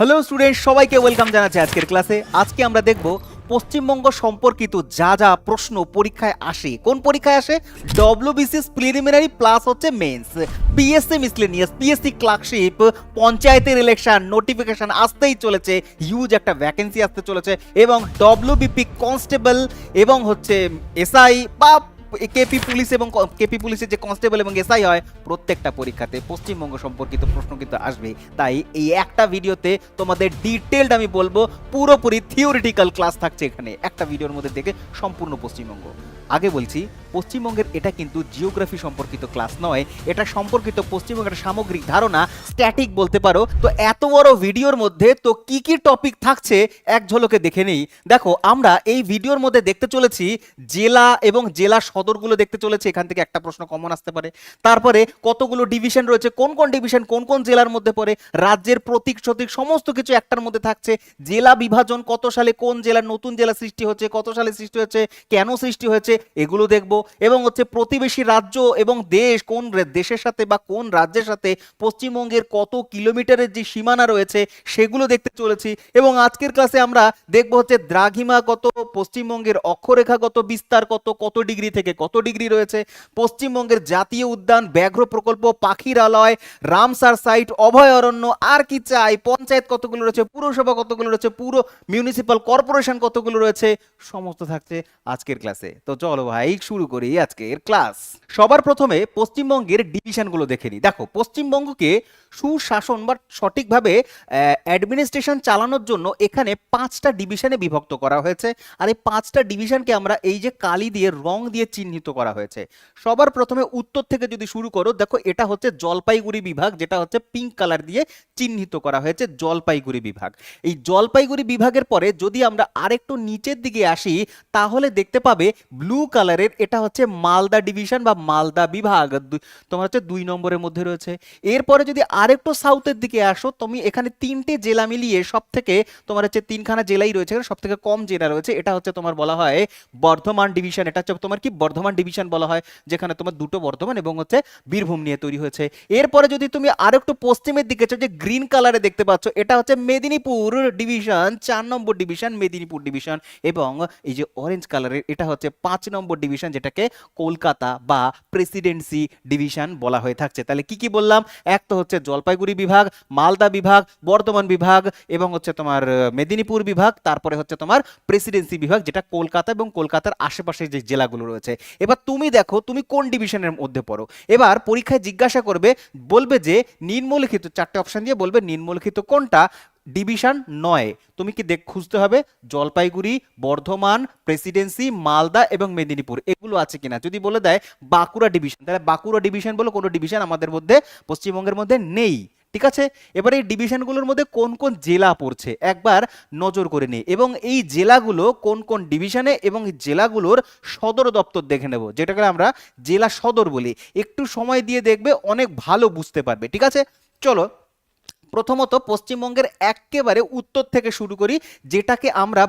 Hello student, সবাইকে welcome জানাচ্ছি আজকের ক্লাসে। আজকে আমরা দেখব পশ্চিমবঙ্গ সম্পর্কিত যা যা প্রশ্ন পরীক্ষায় আসে। কোন পরীক্ষায় আসে? ডব্লিউবিসিএস প্রিলিমিনারি প্লাস হচ্ছে mains, PSC miscellaneous, PSC clerkship, পঞ্চায়েতের ইলেকশন নোটিফিকেশন আসতেই চলেছে, হিউজ একটা ভ্যাকেন্সি আসতে চলেছে, এবং ডব্লিউবিপি কনস্টেবল এবং হচ্ছে এসআই বা কেপি পুলিশ এবং কেপি পুলিশের যে কনস্টেবল এবং এসআই হয়, প্রত্যেকটা পরীক্ষাতে পশ্চিমবঙ্গ সম্পর্কিত প্রশ্ন কিন্তু আসবে। তাই এই একটা ভিডিওতে তোমাদের ডিটেলড আমি বলবো, পুরোপুরি থিওরিটিক্যাল ক্লাস থাকছে এখানে একটা ভিডিওর মধ্যে থেকে সম্পূর্ণ পশ্চিমবঙ্গ। আগে বলছি, পশ্চিমবঙ্গের এটা কিন্তু জিওগ্রাফি সম্পর্কিত ক্লাস নয়, এটা সম্পর্কিত পশ্চিমবঙ্গের সামগ্রিক ধারণা, স্ট্যাটিক বলতে পারো। তো এত বড় ভিডিওর মধ্যে তো কি কি টপিক থাকছে এক ঝলকে দেখে নেই। দেখো, আমরা এই ভিডিওর মধ্যে দেখতে চলেছি জেলা এবং জেলা সদরগুলো দেখতে চলেছে, এখান থেকে একটা প্রশ্ন কমন আসতে পারে। তারপরে কতগুলো ডিভিশন রয়েছে, কোন কোন ডিভিশন কোন কোন জেলার মধ্যে পড়ে, রাজ্যের প্রতীক সতীক সমস্ত কিছু একটার মধ্যে থাকছে। জেলা বিভাজন, কত সালে কোন জেলার নতুন জেলা সৃষ্টি হচ্ছে, কত সালে সৃষ্টি হচ্ছে, কেন সৃষ্টি হয়েছে, এগুলো দেখবো। এবং হচ্ছে প্রতিবেশী রাজ্য এবং দেশ, কোন দেশের সাথে বা কোন রাজ্যের সাথে পশ্চিমবঙ্গের কত কিলোমিটারের যে সীমানা রয়েছে সেগুলো দেখতে চলেছি। এবং আজকের ক্লাসে আমরা দেখবো হচ্ছে দ্রাঘিমা কত, পশ্চিমবঙ্গের অক্ষরেখাগত বিস্তার কত, কত ডিগ্রি থেকে কত ডিগ্রি রয়েছে, পশ্চিমবঙ্গের জাতীয় উদ্যান, ব্যাঘ্র প্রকল্প, পাখিরালয়, রামসার সাইট, অভয়ারণ্য, আর কি চাই, পঞ্চায়েত কতগুলো রয়েছে, পুরসভা কতগুলো রয়েছে, পুরো মিউনিসিপাল কর্পোরেশন কতগুলো রয়েছে, সমস্ত থাকছে আজকের ক্লাসে। তো চলো ভাই শুরু করি আজকের ক্লাস। সবার প্রথমে পশ্চিমবঙ্গের ডিভিশনগুলো দেখে নিই। দেখো, পশ্চিমবঙ্গকে সুশাসন বা সঠিকভাবে অ্যাডমিনিস্ট্রেশন চালানোর জন্য এখানে 5টা ডিভিশনে বিভক্ত করা হয়েছে। আর এই 5টা ডিভিশনকে আমরা এই যে কালি দিয়ে রং দিয়ে চিহ্নিত করা হয়েছে। সবার প্রথমে উত্তর থেকে যদি শুরু করো, দেখো এটা হচ্ছে জলপাইগুড়ি বিভাগ, যেটা হচ্ছে পিঙ্ক কালার দিয়ে চিহ্নিত করা হয়েছে, জলপাইগুড়ি বিভাগ। এই জলপাইগুড়ি বিভাগের পরে যদি আমরা আরেকটু নিচের দিকে আসি, তাহলে দেখতে পাবে ব্লু কালারের, এটা হচ্ছে মালদা ডিভিশন বা মালদা বিভাগ, তোমার হচ্ছে 2 নম্বরের মধ্যে রয়েছে। এরপরে যদি আরেকটু সাউথের দিকে আসো, তুমি এখানে 3টে জেলা মিলিয়ে সব থেকে তোমার হচ্ছে 3খানা জেলাই রয়েছে, সব থেকে কম জেলা রয়েছে, এটা হচ্ছে তোমার বলা হয় বর্ধমান ডিভিশন। এটা হচ্ছে তোমার কি বর্ধমান ডিভিশন বলা হয়, যেখানে তোমার 2টো বর্ধমান এবং হচ্ছে বীরভূম নিয়ে তৈরি হয়েছে। এরপরে যদি তুমি আরেকটু পশ্চিমের দিকে যে গ্রিন কালারে দেখতে পাচ্ছ, এটা হচ্ছে মেদিনীপুর ডিভিশন, 4 নম্বর ডিভিশন মেদিনীপুর ডিভিশন। এবং এই যে অরেঞ্জ কালারের, এটা হচ্ছে 5 নম্বর ডিভিশন, যেটাকে কলকাতা বা প্রেসিডেন্সি ডিভিশন বলা হয়ে থাকছে। তাহলে কি কি বললাম? এক তো হচ্ছে জলপাইগুড়ি বিভাগ, মালদা বিভাগ, বর্ধমান বিভাগ এবং হচ্ছে তোমার মেদিনীপুর বিভাগ, তারপরে হচ্ছে তোমার প্রেসিডেন্সি বিভাগ, যেটা কলকাতা এবং কলকাতার আশেপাশে যে জেলাগুলো রয়েছে। এবার তুমি দেখো তুমি কোন ডিভিশনের মধ্যে পড়ো। এবার পরীক্ষায় জিজ্ঞাসা করবে, বলবে যে নিম্নলিখিত, 4টে অপশন দিয়ে বলবে নিম্নলিখিত কোনটা ডিভিশন নয়। তুমি কি খুঁজতে হবে জলপাইগুড়ি, বর্ধমান, প্রেসিডেন্সি, মালদা এবং মেদিনীপুর এগুলো আছে কিনা। যদি বলে দেয় বাঁকুড়া ডিভিশন, তাহলে বাঁকুড়া ডিভিশন বলে কোনো ডিভিশন আমাদের মধ্যে পশ্চিমবঙ্গের মধ্যে নেই। ঠিক আছে, এবার এই ডিভিশনগুলোর মধ্যে কোন কোন জেলা পড়ছে একবার নজর করে নিই, এবং এই জেলাগুলো কোন কোন ডিভিশনে এবং জেলাগুলোর সদর দপ্তর দেখে নেব, যেটাকে আমরা জেলা সদর বলি। একটু সময় দিয়ে দেখবে, অনেক ভালো বুঝতে পারবে। ঠিক আছে, চলো প্রথমত পশ্চিমবঙ্গের একেবারে উত্তর থেকে শুরু করি, যেটাকে আমরা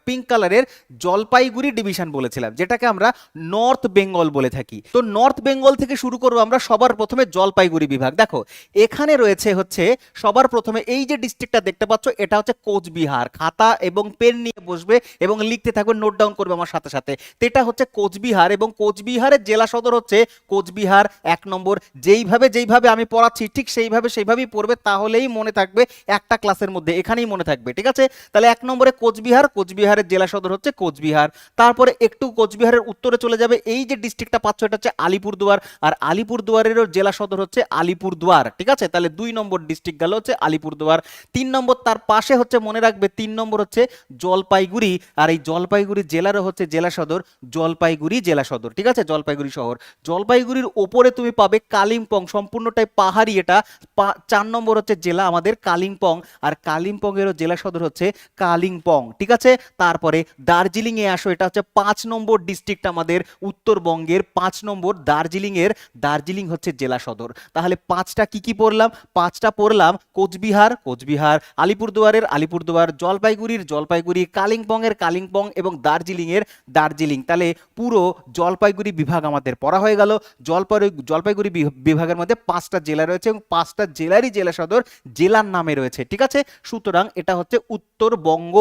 পিঙ্ক কালারের জলপাইগুড়ি ডিভিশন বলেছিলাম, যেটাকে আমরা নর্থ বেঙ্গল বলে থাকি। তো নর্থ বেঙ্গল থেকে শুরু করবো আমরা সবার প্রথমে জলপাইগুড়ি বিভাগ। দেখো এখানে রয়েছে হচ্ছে সবার প্রথমে এই যে ডিস্ট্রিক্টটা দেখতে পাচ্ছ, এটা হচ্ছে কোচবিহার। খাতা এবং পেন নিয়ে বসবে এবং লিখতে থাকবে, নোট ডাউন করবে আমার সাথে সাথে। এটা হচ্ছে কোচবিহার এবং কোচবিহারের জেলা সদর হচ্ছে কোচবিহার 1 নম্বর। যেইভাবে আমি পড়াচ্ছি ঠিক সেইভাবেই পড়বে, তাহলেই মনে থাকবে একটা ক্লাসের মধ্যে, এখানেই মনে থাকবে। ঠিক আছে, তাহলে 1 নম্বরে কোচবিহার, কোচবিহারের জেলা সদর হচ্ছে কোচবিহার। তারপরে একটু কোচবিহারের উত্তরে চলে যাবে, এই যে ডিস্ট্রিক্টটা পাচ্ছ এটা হচ্ছে আলিপুরদুয়ার, আর আলিপুরদুয়ারেরও জেলা সদর হচ্ছে আলিপুরদুয়ার। ঠিক আছে, তাহলে 2 নম্বর ডিস্ট্রিক্ট গেল হচ্ছে আলিপুরদুয়ার। 3 নম্বর তার পাশে হচ্ছে, মনে রাখবে 3 নম্বর হচ্ছে জলপাইগুড়ি, আর এই জলপাইগুড়ি জেলারও হচ্ছে জেলা সদর জলপাইগুড়ি জেলা সদর। ঠিক আছে, জলপাইগুড়ি শহর। জলপাইগুড়ির ওপরে তুমি পাবে কালিম্পং, সম্পূর্ণটাই পাহাড়ি। এটা 4 নম্বর হচ্ছে জেলা আমাদের কালিম্পং, আর কালিম্পংয়েরও জেলা সদর হচ্ছে কালিম্পং। ঠিক আছে, তারপরে দার্জিলিং এ আসো, এটা হচ্ছে 5 নম্বর ডিস্ট্রিক্ট আমাদের উত্তরবঙ্গের, 5 নম্বর দার্জিলিং হচ্ছে জেলা সদর। তাহলে 5টা কি কি পড়লাম? 5টা পড়লাম কোচবিহার, আলিপুরদুয়ার, জলপাইগুড়ি, কালিম্পংয়ের কালিম্পং এবং দার্জিলিং। তাহলে পুরো জলপাইগুড়ি বিভাগ আমাদের পড়া হয়ে গেল। জলপাইগুড়ি বিভাগের মধ্যে 5টা জেলা রয়েছে এবং 5টা জেলারই জেলা সদর জেলার নামে রয়েছে, ঠিক আছে। সুতরাং এটা হচ্ছে উত্তরবঙ্গ।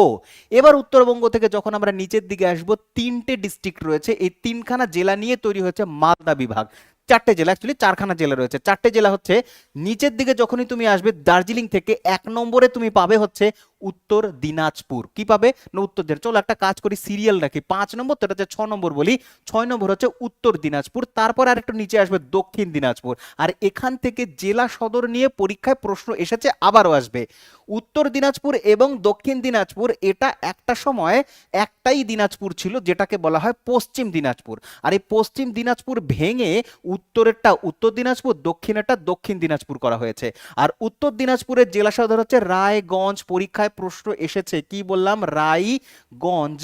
এবার উত্তরবঙ্গ থেকে যখন আমরা নিচের দিকে আসবো, তিনটে ডিস্ট্রিক্ট রয়েছে, এই তিনখানা জেলা নিয়ে তৈরি হয়েছে মালদা বিভাগ। চারটে জেলা, অ্যাকচুয়ালি চারখানা জেলা রয়েছে, চারটে জেলা হচ্ছে নিচের দিকে যখনই তুমি আসবে দার্জিলিং থেকে 1 নম্বরে তুমি পাবে হচ্ছে উত্তর দিনাজপুর। কি পাবে না উত্তর দিনাজপুর। চলো একটা কাজ করি, সিরিয়াল রাখি, 5 নম্বর তো এটা হচ্ছে 6 নম্বর বলি, 6 নম্বর হচ্ছে উত্তর দিনাজপুর। তারপর আর একটু নিচে আসবে দক্ষিণ দিনাজপুর। আর এখান থেকে জেলা সদর নিয়ে পরীক্ষায় প্রশ্ন এসেছে, আবারও আসবে। উত্তর দিনাজপুর এবং দক্ষিণ দিনাজপুর এটা একটা সময় একটাই দিনাজপুর ছিল, যেটাকে বলা হয় পশ্চিম দিনাজপুর। আর এই পশ্চিম দিনাজপুর ভেঙে উত্তরেরটা উত্তর দিনাজপুর, দক্ষিণেরটা দক্ষিণ দিনাজপুর করা হয়েছে। আর উত্তর দিনাজপুরের জেলা সদর হচ্ছে রায়গঞ্জ। পরীক্ষায় প্রশ্ন এসেছে, কি বললাম, রায়গঞ্জ।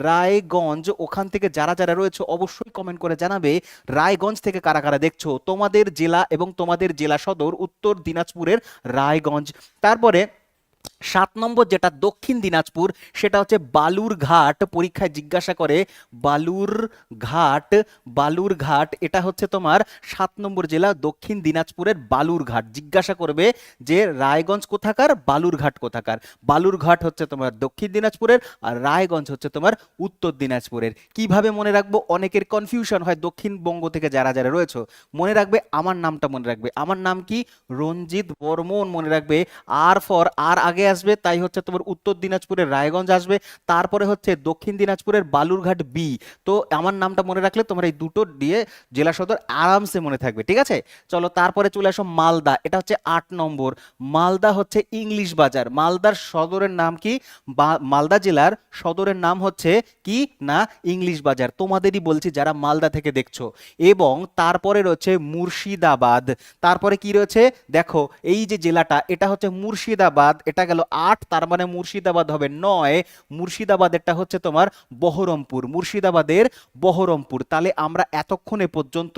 রায়গঞ্জ। ওখান থেকে যারা যারা রয়েছে অবশ্যই কমেন্ট করে জানাবে রায়গঞ্জ থেকে কারা কারা দেখছো। তোমাদের জেলা এবং তোমাদের জেলা সদর উত্তর দিনাজপুরের রায়গঞ্জ। তারপরে 7 নম্বর যেটা দক্ষিণ দিনাজপুর, সেটা হচ্ছে বালুরঘাট। পরীক্ষায় জিজ্ঞাসা করে বালুরঘাট। বালুরঘাট এটা হচ্ছে তোমার 7 নম্বর জেলা দক্ষিণ দিনাজপুরের বালুরঘাট। জিজ্ঞাসা করবে যে রায়গঞ্জ কোথাকার, বালুরঘাট কোথাকার। বালুরঘাট হচ্ছে তোমার দক্ষিণ দিনাজপুরের, আর রায়গঞ্জ হচ্ছে তোমার উত্তর দিনাজপুরের। কিভাবে মনে রাখবো, অনেকের কনফিউশন হয় দক্ষিণবঙ্গ থেকে যারা যারা রয়েছে। মনে রাখবে আমার নামটা, মনে রাখবে আমার নাম কি, রঞ্জিত বর্মন। মনে রাখবে আর ফর আর আগে আসবে, তাই হচ্ছে তোমার উত্তর দিনাজপুরের রায়গঞ্জ আসবে, তারপরে হচ্ছে দক্ষিণ দিনাজপুরের বালুরঘাট বি। তো আমার নামটা মনে রাখলে তোমার এই দুটো দিয়ে জেলা সদর আরামসে মনে থাকবে, ঠিক আছে। চলো তারপরে চলে আসো মালদা, এটা হচ্ছে 8 নম্বর। মালদা হচ্ছে ইংলিশ বাজার। মালদার সদরের নাম কি, মালদা জেলার সদরের নাম হচ্ছে কি না ইংলিশ বাজার। তোমাদেরই বলছি যারা মালদা থেকে দেখছো। এবং তারপরে রয়েছে মুর্শিদাবাদ। তারপরে কি রয়েছে দেখো, এই যে জেলাটা এটা হচ্ছে মুর্শিদাবাদ, এটা গেল 8, তার মানে মুর্শিদাবাদ হবে 9। মুর্শিদাবাদেরটা হচ্ছে তোমার বহরমপুর। মুর্শিদাবাদের বহরমপুর। তাহলে আমরা এতক্ষণে পর্যন্ত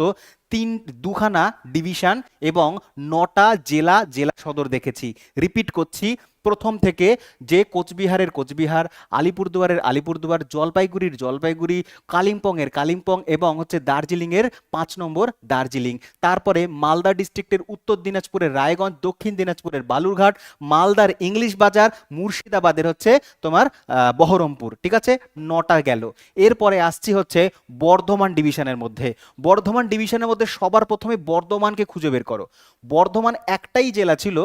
দুখানা ডিভিশন এবং 9টা জেলা জেলা সদর দেখেছি। রিপিট করছি প্রথম থেকে, যে কোচবিহারের কোচবিহার, আলিপুরদুয়ারের আলিপুরদুয়ার, জলপাইগুড়ির জলপাইগুড়ি, কালিম্পংয়ের কালিম্পং এবং হচ্ছে দার্জিলিংয়ের 5 নম্বর দার্জিলিং। তারপরে মালদা ডিস্ট্রিক্টের উত্তর দিনাজপুরের রায়গঞ্জ, দক্ষিণ দিনাজপুরের বালুরঘাট, মালদার ইংলিশ বাজার, মুর্শিদাবাদের হচ্ছে তোমার বহরমপুর, ঠিক আছে। 9টা গেল। এরপরে আসছি হচ্ছে বর্ধমান ডিভিশনের মধ্যে। বর্ধমান ডিভিশনের মধ্যে সবার প্রথমে বর্ধমানকে খুঁজে বের করো। বর্ধমান একটাই জেলা ছিল,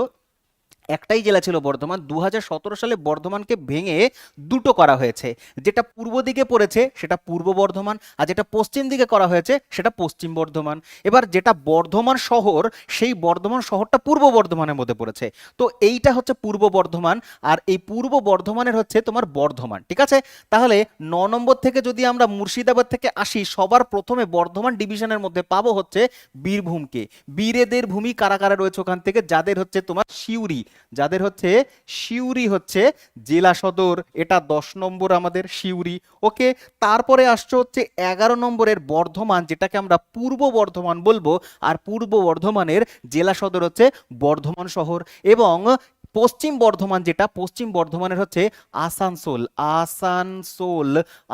একটাই জেলা ছিল বর্ধমান। 2017 সালে বর্ধমানকে ভেঙে দুটো করা হয়েছে। যেটা পূর্ব দিকে পড়েছে সেটা পূর্ব বর্ধমান, আর যেটা পশ্চিম দিকে করা হয়েছে সেটা পশ্চিম বর্ধমান। এবার যেটা বর্ধমান শহর, সেই বর্ধমান শহরটা পূর্ব বর্ধমানের মধ্যে পড়েছে। তো এইটা হচ্ছে পূর্ব বর্ধমান, আর এই পূর্ব বর্ধমানের হচ্ছে তোমার বর্ধমান, ঠিক আছে। তাহলে 9 নম্বর থেকে যদি আমরা মুর্শিদাবাদ থেকে আসি, সবার প্রথমে বর্ধমান ডিভিশনের মধ্যে পাবো হচ্ছে বীরভূমকে। বীরেদের ভূমি কারা কারা রয়েছে ওখান থেকে, যাদের হচ্ছে তোমার সিউড়ি, যাদের হচ্ছে সিউড়ি হচ্ছে জেলা সদর। এটা 10 নম্বর আমাদের সিউড়ি। ওকে, তারপরে আসছে হচ্ছে 11 নম্বরের বর্ধমান, যেটাকে আমরা পূর্ব বর্ধমান বলবো। আর পূর্ব বর্ধমানের জেলা সদর হচ্ছে বর্ধমান শহর। এবং পশ্চিম বর্ধমান, যেটা পশ্চিম বর্ধমানের হচ্ছে আসানসোল। আসানসোল।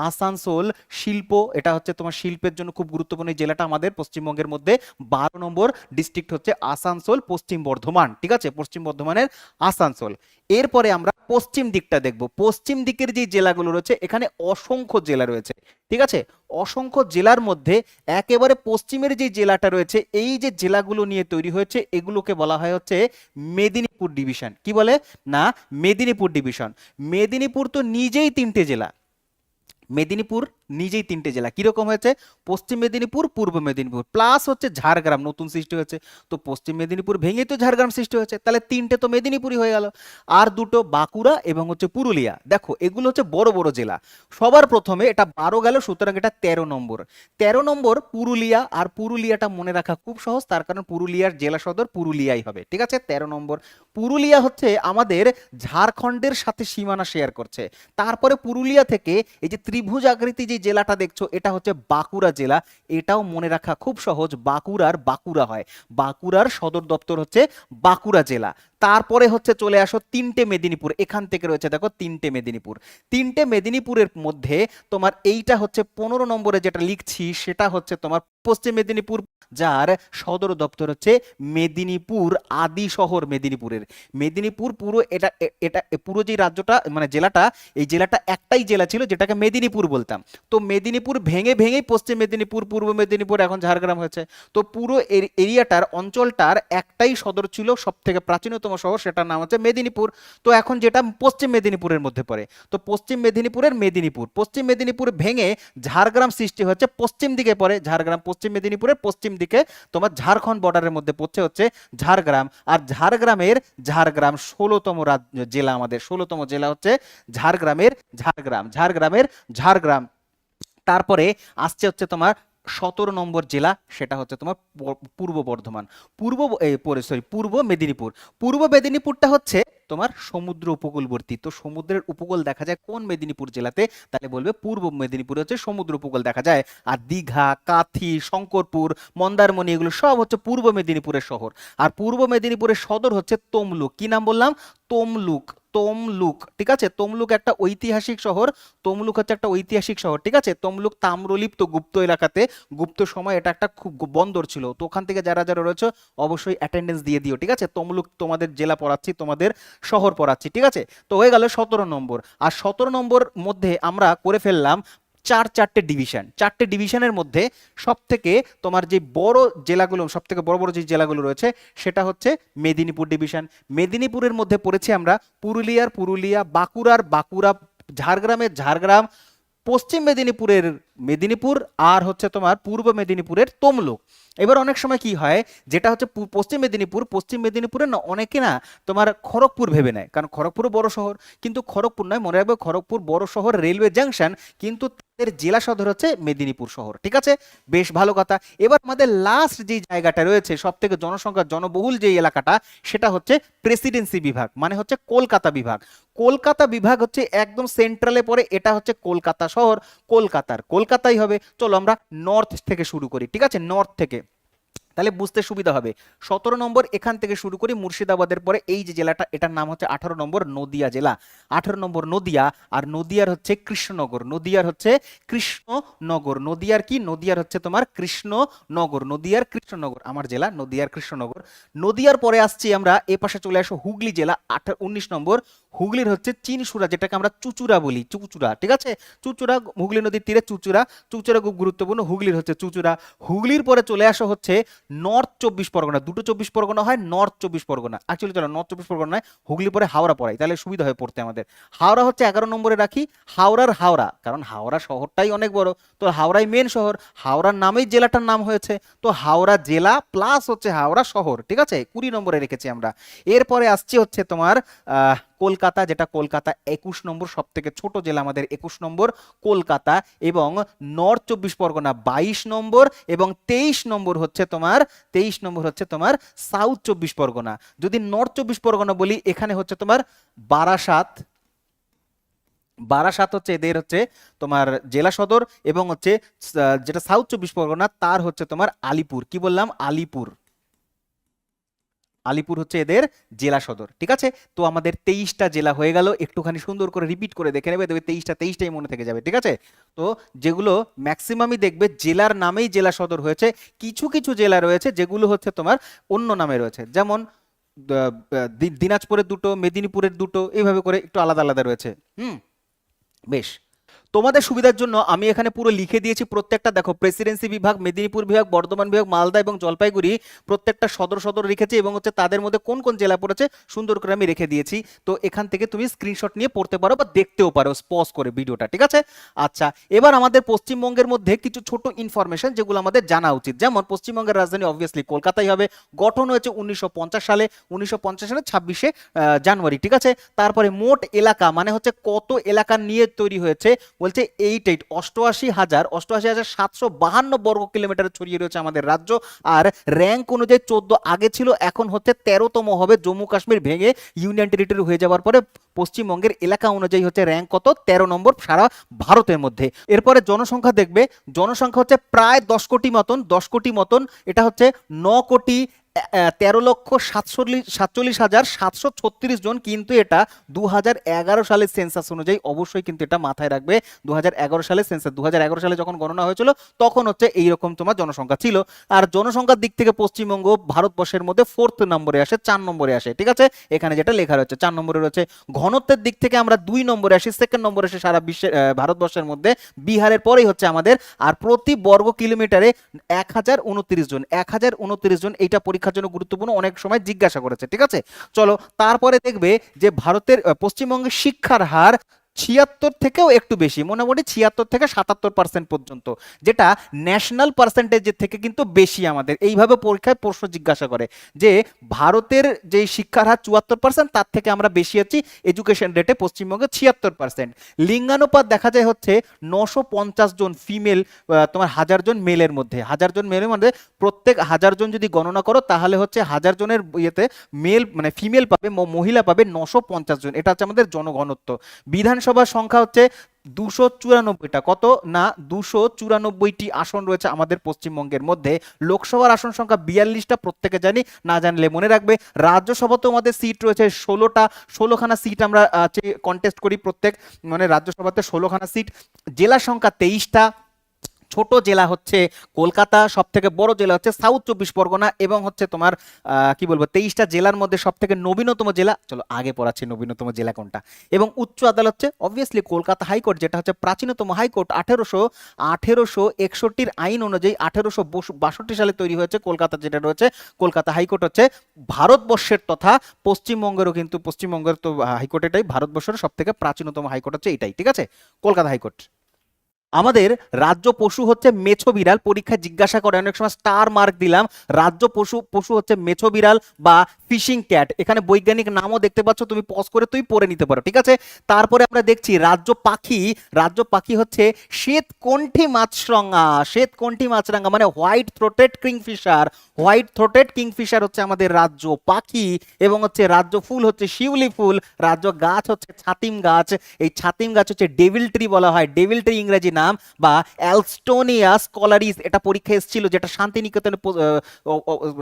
আসানসোল শিল্প, এটা হচ্ছে তোমার শিল্পের জন্য খুব গুরুত্বপূর্ণ এই জেলাটা আমাদের পশ্চিমবঙ্গের মধ্যে। 12 নম্বর ডিস্ট্রিক্ট হচ্ছে আসানসোল, পশ্চিম বর্ধমান, ঠিক আছে, পশ্চিম বর্ধমানের আসানসোল। এরপরে আমরা পশ্চিম দিকটা দেখব। পশ্চিম দিকের যে জেলাগুলো রয়েছে, এখানে অসংখ্য জেলা রয়েছে, ঠিক আছে। অসংখ্য জেলার মধ্যে একেবারে পশ্চিমের যে জেলাটা রয়েছে, এই যে জেলাগুলো নিয়ে তৈরি হয়েছে, এগুলোকে বলা হয় হচ্ছে মেদিনীপুর ডিভিশন। কি বলে না মেদিনীপুর ডিভিশন। মেদিনীপুর তো নিজেই 3টে জেলা। মেদিনীপুর নিজেই 3টে জেলা। কিরকম হয়েছে, পশ্চিম মেদিনীপুর, পূর্ব মেদিনীপুর, প্লাস হচ্ছে ঝাড়গ্রাম নতুন সৃষ্টি হয়েছে। তো পশ্চিম মেদিনীপুর ভেঙেই তো ঝাড়গ্রাম সৃষ্টি হয়েছে, তাহলে 3টে তো মেদিনীপুরই হয়ে গেল। আর দুটো বাঁকুড়া এবং হচ্ছে পুরুলিয়া। দেখো এগুলো হচ্ছে বড় বড় জেলা। সবার প্রথমে এটা 12 গেল, সুতরাং এটা 13 নম্বর। 13 নম্বর পুরুলিয়া। আর পুরুলিয়াটা মনে রাখা খুব সহজ, তার কারণ পুরুলিয়ার জেলা সদর পুরুলিয়াই হবে, ঠিক আছে। 13 নম্বর পুরুলিয়া হচ্ছে আমাদের ঝাড়খণ্ডের সাথে সীমানা শেয়ার করছে। তারপরে পুরুলিয়া থেকে এই যে ত্রিভুজ আকৃতি যে জেলাটা দেখছো, এটা হচ্ছে বাঁকুড়া জেলা। এটাও মনে রাখা খুব সহজ, বাঁকুড়ার বাঁকুড়া হয়, বাঁকুড়ার সদর দপ্তর হচ্ছে বাঁকুড়া জেলা। তারপরে হচ্ছে চলে আসো তিনটে মেদিনীপুর, এখান থেকে রয়েছে দেখো তিনটে মেদিনীপুর। তিনটে মেদিনীপুরের মধ্যে তোমার এইটা হচ্ছে 15 নম্বরে যেটা লিখছি সেটা হচ্ছে তোমার পশ্চিম মেদিনীপুর, যার সদর দপ্তর হচ্ছে মেদিনীপুর, আদি শহর মেদিনীপুরের। মেদিনীপুর পুরো এটা এটা পুরো যে রাজ্যটা মানে জেলাটা, এই জেলাটা একটাই জেলা ছিল যেটাকে মেদিনীপুর বলতাম। তো মেদিনীপুর ভেঙে ভেঙেই পশ্চিম মেদিনীপুর, পূর্ব মেদিনীপুর, এখন ঝাড়গ্রাম হয়েছে। তো পুরো এরিয়াটার অঞ্চলটার একটাই সদর ছিল, সব থেকে প্রাচীনতম শহর, সেটার নাম হচ্ছে মেদিনীপুর। তো এখন যেটা পশ্চিম মেদিনীপুরের মধ্যে পড়ে, তো পশ্চিম মেদিনীপুরের মেদিনীপুর, পশ্চিম মেদিনীপুর ভেঙে ঝাড়গ্রাম সৃষ্টি হচ্ছে, পশ্চিম দিকে পড়ে ঝাড়গ্রাম, পশ্চিম মেদিনীপুরের পশ্চিম দিকে তোমার ঝাড়খণ্ড বর্ডারের মধ্যে পড়ছে হচ্ছে ঝাড়গ্রাম। আর ঝাড়গ্রাম 16তম জেলা, আমাদের 16তম জেলা হচ্ছে ঝাড়গ্রামের ঝাড়গ্রাম। তারপরে আসছে হচ্ছে তোমার 17 নম্বর জেলা, সেটা হচ্ছে তোমার পূর্ব বর্ধমান, পূর্ব মেদিনীপুর। পূর্ব মেদিনীপুরটা হচ্ছে তোমার সমুদ্র উপকূলবর্তী, তো সমুদ্রের উপকূল দেখা যায় কোন মেদিনীপুর জেলাতে, তাহলে বলবে পূর্ব মেদিনীপুর হচ্ছে সমুদ্র উপকূল দেখা যায়। আর দীঘা, কাথি, শঙ্করপুর, মন্দারমণি এগুলো সব হচ্ছে পূর্ব মেদিনীপুরের শহর। আর পূর্ব মেদিনীপুরের সদর হচ্ছে তমলুক। কি নাম বললাম? তমলুক। ঠিক আছে, তমলুক একটা ঐতিহাসিক শহর, ঠিক আছে। তমলুক তাম্রলিপ্ত গুপ্ত এলাকাতে, গুপ্ত সময় এটা একটা খুব বন্দর ছিল। তো ওখান থেকে যারা যারা রয়েছে অবশ্যই অ্যাটেন্ডেন্স দিয়ে দিও, ঠিক আছে। তমলুক তোমাদের জেলা পড়াচ্ছি, তোমাদের শহর পড়াচ্ছি, ঠিক আছে। তো হয়ে গেল 17 নম্বর। আর 17 নম্বর মধ্যে আমরা করে ফেললাম চারটে ডিভিশন। চারটে ডিভিশনের মধ্যে সব থেকে তোমার যে বড় জেলাগুলো, সব থেকে বড় বড় যে জেলাগুলো রয়েছে সেটা হচ্ছে মেদিনীপুর ডিভিশন। মেদিনীপুরের মধ্যে পড়েছি আমরা পুরুলিয়া, বাঁকুড়া, ঝাড়গ্রাম, পশ্চিম মেদিনীপুরের মেদিনীপুর, আর হচ্ছে তোমার পূর্ব মেদিনীপুরের তমলুক। এবার অনেক সময় কি হয়, যেটা হচ্ছে পশ্চিম মেদিনীপুরে না অনেকে না তোমার খড়গপুর ভেবে নেয়, কারণ খড়গপুরও বড় শহর, কিন্তু খড়গপুর নয়, মনে রাখবে খড়গপুর বড় শহর, রেলওয়ে জাংশন, কিন্তু তাদের জেলা সদর হচ্ছে মেদিনীপুর শহর, ঠিক আছে। বেশ ভালো কথা। এবার আমাদের লাস্ট যে জায়গাটা রয়েছে, সব থেকে জনসংখ্যা জনবহুল যে এলাকাটা, সেটা হচ্ছে প্রেসিডেন্সি বিভাগ, মানে হচ্ছে কলকাতা বিভাগ। কলকাতা বিভাগ হচ্ছে একদম সেন্ট্রালে পড়ে, এটা হচ্ছে কলকাতা শহর, কলকাতাই হবে। চলো আমরা নর্থ থেকে শুরু করি, ঠিক আছে, নর্থ থেকে, তাহলে বুঝতে সুবিধা হবে। 17 নম্বর এখান থেকে শুরু করি, মুর্শিদাবাদের পরে এই যে জেলাটা, এটার নাম হচ্ছে 18 নম্বর নদিয়া জেলা। 18 নম্বর নদিয়া, আর নদিয়ার হচ্ছে কৃষ্ণনগর, নদিয়ার কি, নদিয়ার হচ্ছে তোমার কৃষ্ণনগর, আমার জেলা নদিয়ার কৃষ্ণনগর। নদিয়ার পরে আসছি আমরা এ পাশে চলে আসো হুগলি জেলা, 19 নম্বর। হুগলির হচ্ছে চিনসুরা, যেটাকে আমরা চুচুড়া বলি, ঠিক আছে, চুচুড়া, হুগলি নদীর তীরে চুচুড়া খুব গুরুত্বপূর্ণ, হুগলির হচ্ছে চুচুড়া। হুগলির পরে চলে আসো হচ্ছে নর্থ 24 পরগনা, দুটো 24 পরগনা হয়, নর্থ 24 পরগনা, অ্যাকচুয়ালি চলো নর্থ 24 পরগনা নয়, হুগলি পরে হাওড়া পড়াই, তাহলে সুবিধা হয় পড়তে আমাদের। হাওড়া হচ্ছে 11 নম্বরে রাখি, হাওড়া, কারণ হাওড়া শহরটাই অনেক বড়, তো হাওড়াই মেন শহর, হাওড়ার নামেই জেলাটার নাম হয়েছে, তো হাওড়া জেলা প্লাস হচ্ছে হাওড়া শহর, ঠিক আছে, 20 নম্বরে রেখেছি আমরা। এরপরে আসছে হচ্ছে তোমার কলকাতা, যেটা কলকাতা 21 নম্বর, সব থেকে ছোট জেলা আমাদের 21 নম্বর কলকাতা, এবং নর্থ 24 পরগনা 22 নম্বর, এবং 23 নম্বর হচ্ছে তোমার সাউথ 24 পরগনা। যদি নর্থ 24 পরগনা বলি, এখানে হচ্ছে তোমার বারাসাত হচ্ছে এদের হচ্ছে তোমার জেলা সদর, এবং হচ্ছে যেটা সাউথ 24 পরগনা তার হচ্ছে তোমার আলিপুর। কি বললাম? আলিপুর হচ্ছে এদের জেলা সদর, ঠিক আছে। তো আমাদের 23টা জেলা হয়ে গেল, একটুখানি সুন্দর করে রিপিট করে দেখে নেবে, দেখবে 23টাই মনে থেকে যাবে, ঠিক আছে। তো যেগুলো ম্যাক্সিমামই দেখবে জেলার নামেই জেলা সদর হয়েছে, কিছু কিছু জেলা রয়েছে যেগুলো হচ্ছে তোমার অন্য নামে রয়েছে, যেমন দিনাজপুরের দুটো, মেদিনীপুরের দুটো, এইভাবে করে একটু আলাদা আলাদা রয়েছে। বেশ, তোমাদের সুবিধার জন্য আমি এখানে পুরো লিখে দিয়েছি প্রত্যেকটা, দেখো প্রেসিডেন্সি বিভাগ, মেদিনীপুর বিভাগ, বর্ধমান বিভাগ, মালদা এবং জলপাইগুড়ি, প্রত্যেকটা সদর রেখেছি, এবং হচ্ছে তাদের মধ্যে কোন কোন জেলা পড়েছে সুন্দর করে আমি রেখে দিয়েছি। তো এখান থেকে তুমি স্ক্রিনশট নিয়ে পড়তে পারো বা দেখতেও পারো পজ করে ভিডিওটা, ঠিক আছে। আচ্ছা, এবার আমাদের পশ্চিমবঙ্গের মধ্যে কিছু ছোট ইনফরমেশন যেগুলো আমাদের জানা উচিত, যেমন পশ্চিমবঙ্গের রাজধানী অবভিয়াসলি কলকাতাই হবে, গঠন হয়েছে 1950 সালে, 26শে জানুয়ারি, ঠিক আছে। তারপরে মোট এলাকা মানে হচ্ছে কত এলাকা নিয়ে তৈরি হয়েছে, বলছে 88,752 বর্গ কিলোমিটার ছড়িয়ে রয়েছে আমাদের রাজ্য। আর র্যাঙ্ক অনুযায়ী 14 আগে ছিল, এখন হচ্ছে 13তম হবে, জম্মু কাশ্মীর ভেঙে ইউনিয়ন টেরিটরি হয়ে যাওয়ার পরে পশ্চিমবঙ্গের এলাকা অনুযায়ী হচ্ছে র্যাঙ্ক কত, 13 নম্বর সারা ভারতের মধ্যে। এরপরে জনসংখ্যা দেখবে, জনসংখ্যা হচ্ছে প্রায় 10 কোটি মতন, এটা হচ্ছে 13,47,736 জন, কিন্তু এটা 2011 সালের সেন্সাস অনুযায়ী, অবশ্যই কিন্তু এটা মাথায় রাখবে। 2011 সালের সেন্সাস, 2011 সালে যখন গণনা হয়েছিল তখন হচ্ছে এইরকম তোমার জনসংখ্যা ছিল। আর জনসংখ্যার দিক থেকে পশ্চিমবঙ্গ ভারতবর্ষের মধ্যে 4th নম্বরে আসে, 4 নম্বরে আসে, ঠিক আছে, এখানে যেটা লেখা রয়েছে 4 নম্বরে রয়েছে। ঘনত্বের দিক থেকে আমরা 2 নম্বরে আসি, 2nd নম্বরে আসে সারা বিশ্বের ভারতবর্ষের মধ্যে, বিহারের পরেই হচ্ছে আমাদের। আর প্রতি বর্গ কিলোমিটারে 1029 জন, 1029 জন, এইটা পরীক্ষার জন্য গুরুত্বপূর্ণ, অনেক সময় জিজ্ঞাসা করেছে, ঠিক আছে। চলো তারপরে দেখবে যে ভারতের পশ্চিমবঙ্গের শিক্ষার হার 76 থেকেও একটু বেশি, মোটামুটি 76 থেকে 77% পর্যন্ত, যেটা ন্যাশনাল পার্সেন্টেজের থেকে কিন্তু বেশি আমাদের। এইভাবে পরীক্ষায় প্রশ্ন জিজ্ঞাসা করে যে ভারতের যে শিক্ষার হার 74%, তার থেকে আমরা বেশি আছি এডুকেশন রেটে পশ্চিমবঙ্গে 76%। লিঙ্গানুপাত দেখা যায় হচ্ছে 950 জন ফিমেল, তোমার 1000 জন মেলের মধ্যে, 1000 জন মেলের মধ্যে প্রত্যেক 1000 জন যদি গণনা করো তাহলে হচ্ছে 1000 জনের ইয়েতে মেল মানে ফিমেল পাবে, মহিলা পাবে 950 জন। এটা হচ্ছে আমাদের জনঘনত্ব। বিধানসভার সংখ্যা হচ্ছে 294টা, কত না 294টি আসন রয়েছে আমাদের পশ্চিমবঙ্গের মধ্যে। লোকসভার আসন সংখ্যা 42টা, প্রত্যেকে জানি, না জানলে মনে রাখবে। রাজ্যসভাতেও আমাদের সিট রয়েছে 16টা, 16খানা সিট আমরা কন্টেস্ট করি প্রত্যেক, মানে রাজ্যসভাতে 16খানা সিট। জেলা সংখ্যা 23টা। ছোট জেলা হচ্ছে কলকাতা, সব থেকে বড় জেলা হচ্ছে সাউথ 24 পরগনা, এবং হচ্ছে তোমার কি বলবো 23টা জেলার মধ্যে সব থেকে নবীনতম জেলা, চলো আগে পড়াচ্ছি নবীনতম জেলা কোনটা। এবং উচ্চ আদালত হচ্ছে অবভিয়াসলি কলকাতা হাইকোর্ট, যেটা হচ্ছে প্রাচীনতম হাইকোর্ট। 1861 আইন অনুযায়ী 1862 সালে তৈরি হয়েছে কলকাতা, যেটা রয়েছে কলকাতা হাইকোর্ট হচ্ছে ভারতবর্ষের তথা পশ্চিমবঙ্গেরও, কিন্তু পশ্চিমবঙ্গের তো হাইকোর্ট এটাই, ভারতবর্ষের সব থেকে প্রাচীনতম হাইকোর্ট হচ্ছে এটাই, ঠিক আছে, কলকাতা হাইকোর্ট। আমাদের রাজ্য পশু হচ্ছে মেছো বিড়াল, পরীক্ষায় জিজ্ঞাসা করে, অনেক সময় স্টার মার্ক দিলাম। রাজ্য পশু পশু হচ্ছে মেছো বিড়াল বা ফিশিং ক্যাট, এখানে বৈজ্ঞানিক নামও দেখতে পাচ্ছ, তুমি পজ করে তুই পড়ে নিতে পারো, ঠিক আছে। তারপরে আমরা দেখছি রাজ্য পাখি, রাজ্য পাখি হচ্ছে শ্বেতকণ্ঠী মাছরাঙা, শ্বেতকণ্ঠী মাছরাঙা মানে white throated Kingfisher, white throated Kingfisher হচ্ছে আমাদের রাজ্য পাখি। এবং হচ্ছে রাজ্য ফুল হচ্ছে শিউলি ফুল, রাজ্য গাছ হচ্ছে ছাতিম গাছ, এই ছাতিম গাছ হচ্ছে ডেভিল ট্রি বলা হয়, ডেভিল ট্রি ইংরেজি নাম, বা অ্যালস্টোনিয়া স্কলারিস, এটা পরীক্ষায় এসেছিল, যেটা